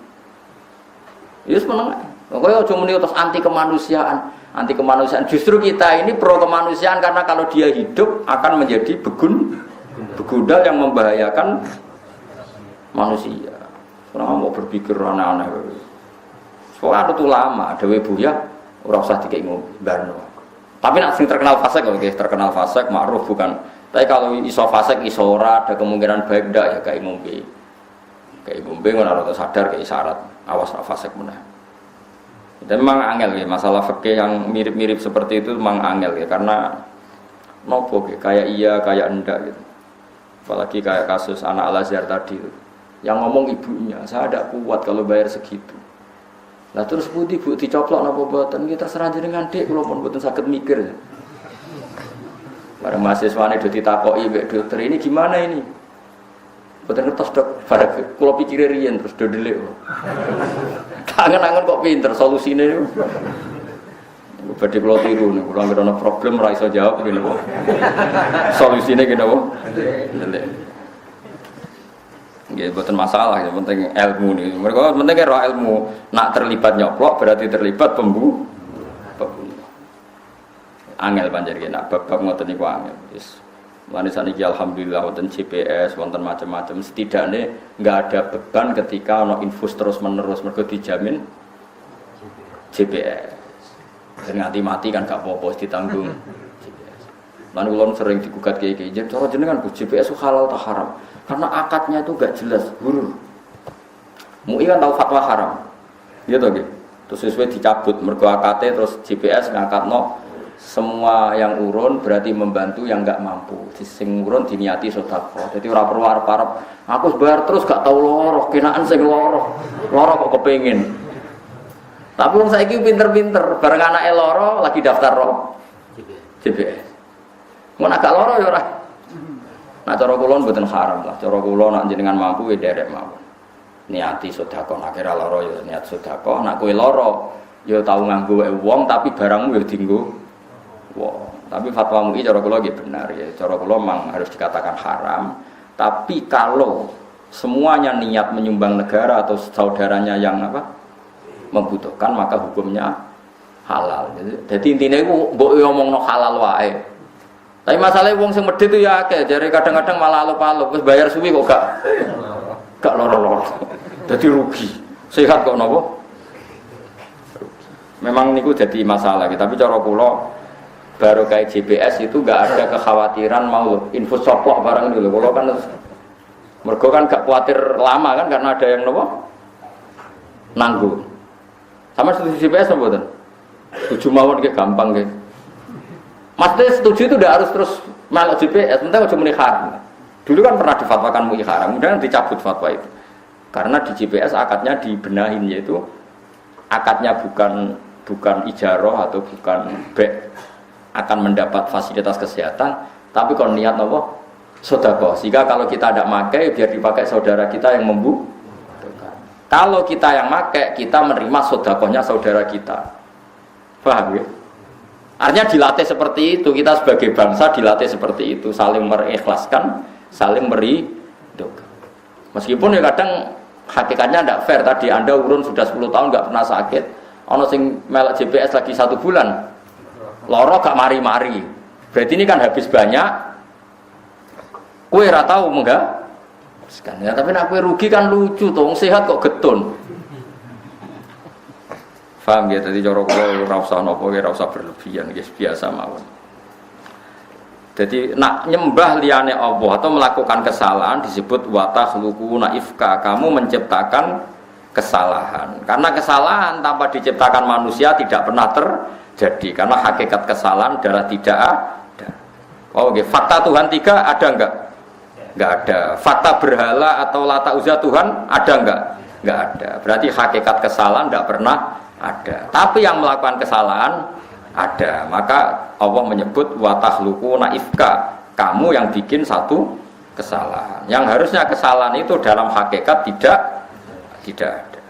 Yes meneng. Pokoknya aja muni terus anti kemanusiaan. Anti kemanusiaan. Justru kita ini pro kemanusiaan karena kalau dia hidup akan menjadi begudal yang membahayakan manusia. Orang mau berpikir aneh-aneh. Soalnya itu lama, Dewi Buya ora usah dikei ngombe barno. Tapi nak sing terkenal fasik kok guys, terkenal fasik ma'ruf bukan. Tapi kalau iso fasik iso ora ada kemungkinan baik ndak ya kayak ngombe. Kayak ngombe ngono ora sadar kayak syarat. Awas nak fasik meneh. Dan memang angel ya masalah fikih yang mirip-mirip seperti itu memang angel ya karena nopo kayak iya kayak enggak gitu. Apalagi kayak kasus anak Al-Azhar tadi itu. Yang ngomong ibunya, saya tidak kuat kalau bayar segitu. Lah terus putih bu dicoplok napa mboten iki terserah jenengan Dik, kula pun mboten saged mikir. Bareng mahasiswane do ditakoki mbek dokter ini gimana ini? Mboten ngertos Dok, bareng kula pikire riyen terus do delik. Tangan-tangan kok pinter solusine niku. Badhe kula tiru niku, kula ngira ana problem ora iso jawab ngene kok. Solusine kene apa? Delik. Nggih mboten masalah, yang penting ilmu nih. Mereka penting karo ilmu. Nak terlibat nyoplok berarti terlibat pembunuh. Angel panjer ki nak bab-bab ngoten niku angel. Wis. Mulane saniki alhamdulillah wonten GPS, wonten macam-macam. Setidaknya enggak ada beban ketika ana infus terus-menerus mergo dijamin GPS. Dan nganti mati kan gak apa-apa ditanggung GPS. Lan kula sering digugat kiai-kiai, cara jenengan GPS halal ta haram? Karena akadnya itu gak jelas, huruf. MUI kan tahu fatwa haram, gitu gitu. Terus sesuai dicabut, mergo akadnya terus GPS ngakatno semua yang urun berarti membantu yang gak mampu. Sing urun diniati sedekah. Jadi ora perlu arep-arep. Aku bayar terus gak tahu loro, kenaan sing loro kok kepengin. Tapi wong saiki pinter-pinter, bareng anake loro lagi daftar GPS. Mun agak loro ya ora. Nah cara kula mboten haram lah. Cara kula nek jenengan mampu ya derek mawon. Niati sedekah nek ora lara ya niat sedekah. Nek kowe lara ya tau nganggo wong tapi barangmu ya dienggo wong. Tapi fatwa MUI cara kula nggih benar ya. Cara kula memang harus dikatakan haram. Tapi kalau semuanya niat menyumbang negara atau saudaranya yang membutuhkan maka hukumnya halal. Jadi intinya itu mbok ngomongno halal wae. Tapi masalahnya wong sing medhit itu ya akeh, jare kadang-kadang malah alup-alup, wis bayar suwi kok gak loro-loro. Dadi rugi. Sehat kok napa? Memang niku jadi masalah, tapi cara kula baru kayak GPS itu gak ada kekhawatiran mau infus sopok barang itu lho. Kula kan mergo kan gak khawatir lama kan karena ada yang napa? Nanggung. Sama setuju GPS mboten? Setuju mawon iki gampang nggih. Maksudnya setuju itu tidak harus terus melok GPS, penting aja muni haram. Dulu kan pernah difatwakan muni haram, kemudian dicabut fatwa itu. Karena di GPS akadnya dibenahin, yaitu akadnya bukan ijarah atau bukan bek akan mendapat fasilitas kesehatan, tapi kalau niat apa? Sedekah. Sehingga kalau kita tidak pakai, biar dipakai saudara kita yang membutuhkan. Kalau kita yang pakai, kita menerima sedekahnya saudara kita. Paham ya? Artinya dilatih seperti itu, kita sebagai bangsa dilatih seperti itu, saling mengikhlaskan, saling meridhokan. Meskipun ya kadang hakikatnya tidak fair. Tadi Anda urun sudah 10 tahun nggak pernah sakit, ono sing melek JPS lagi 1 bulan, loro gak mari-mari. Berarti ini kan habis banyak. Kue ra tau enggak? Ya, tapi nak kue rugi kan lucu, tuh sehat kok getun. Paham ya, jadi cara kula ora usah napa, ora usah berlebihan, guys, biasa mawon. Jadi nak nyembah liyane Allah atau melakukan kesalahan disebut wa takhluquna ifka, kamu menciptakan kesalahan. Karena kesalahan tanpa diciptakan manusia tidak pernah terjadi, karena hakikat kesalahan adalah tidak ada. Oh, okay. Fakta Tuhan 3 ada enggak? Enggak ada. Fakta berhala atau Lata Uzza Tuhan ada enggak? Enggak ada. Berarti hakikat kesalahan tidak pernah ada, tapi yang melakukan kesalahan ada. Maka Allah menyebut wa takhluquna ifka, kamu yang bikin satu kesalahan yang harusnya kesalahan itu dalam hakikat tidak ada.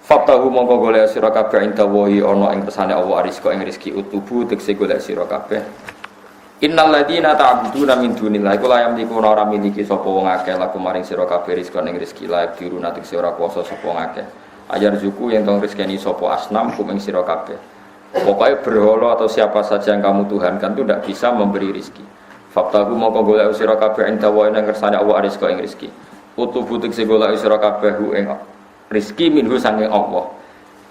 Fabtahu mongko golek sira kabeh inda wahi ana ing kersane Allah rizqa ing rezeki utubu tekse golek sira kabeh. Innal ladzina ta'buduna min dunillahi kula yamlikuna ora miliki sapa wong akeh laku maring sira kabeh rizqa ing rezeki lae diruna tekse ora kuwasa sapa wong akeh. Ajar zuku yang tong rezekani sopo asnam kumeng sira kabeh. Pokoknya berhala atau siapa saja yang kamu tuhankan itu tidak bisa memberi rezeki. Fabtahu mongko golek sira kabeh ing dawa ing kersane Allah rizqa ing rezeki. Utubu tekse golek sira kabeh ing rezeki minhu saking Allah.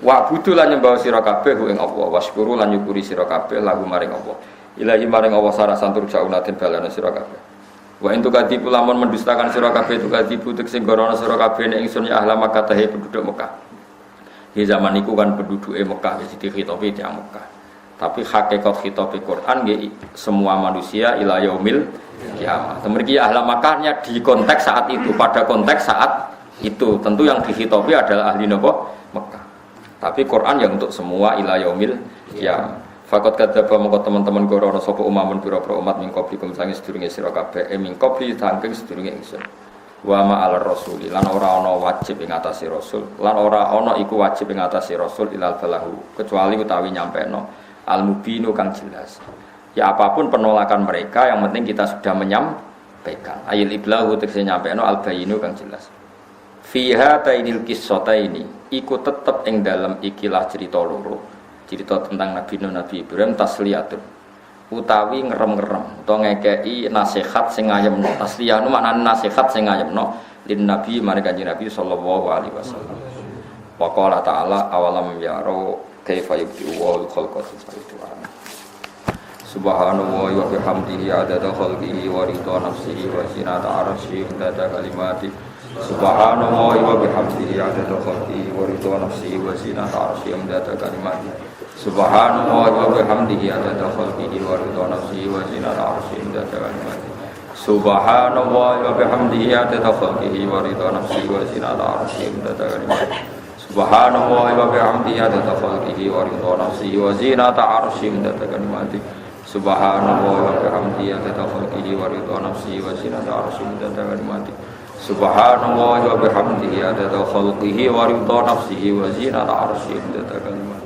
Wa budu lan nyembah sira kabeh ing Allah. Wasyukuru lan nyukuri sira kabeh lagu maring Allah. Ilahi maring Allah sarasan tur jauna den balana sira kabeh. Wa entu kadibu lamun mendustakan sira kabeh tu kadibu tekse gorono sira kabeh ing ingsun ya ahla Makkah tahe penduduk Mekah. Di zaman itu kan penduduk Mekah jadi khitobi di Mekah. Tapi hakikat khitobi Quran ya semua manusia ila yaumil kiamat. Mereka ahli Makkahnya di konteks saat itu, pada konteks saat itu tentu yang dikhitobi adalah ahli Mekah. Tapi Quran yang untuk semua ila yaumil kiamat. Fakot kadzaba mongko teman-teman gorono sapa umamun pira-pira umat min qablikum sange sedurunge sira kabeh min qabli saking sedurunge ingsun. Wa ma'al rasuli lan ora ana wajib ing atase rasul lan ora ana iku wajib ing atase rasul ilal balahu kecuali utawi nyampeno al mubinu kang jelas. Ya apapun penolakan mereka yang penting kita sudah menyampaikan. Ayil iblahu tegese nyampeno al bayinu kang jelas. Fiha tainil qissataini iku tetep ing dalem ikilah cerita loro. Cerita tentang Nabi Nuh Nabi Ibrahim tasliyatun utawi ngerem-ngerem utawa ngekei nasihat sing ngayemno. Tasliyah nu maknane nasihat sing ngayemno lin Nabi maring Kanjeng Nabi sallallahu alaihi wasallam. Wa qala ta'ala awalam yaro kaifa yubdi'u wa khalqa subhanallahi wa bihamdihi adada khalqihi wa ridha nafsihi wa zinata arsyihi adada kalimati subhanallahi wa bihamdihi adada khalqihi wa ridha nafsihi wa zinata arsyihi adada kalimati subhanallah wa bihamdihi adada khalqihi wa ridha nafsihi wa zinata arsyihi adada kalimati subhanallah wa bihamdihi adada khalqihi wa ridha nafsihi wa zinata arsyihi adada kalimati subhanallah wa bihamdihi adada khalqihi wa ridha nafsihi wa zinata arsyihi adada kalimati subhanallah wa bihamdihi adada khalqihi wa ridha nafsihi wa zinata arsyihi adada kalimati subhanallah wa bihamdihi adada khalqihi wa ridha nafsihi wa zinata arsyihi adada kalimati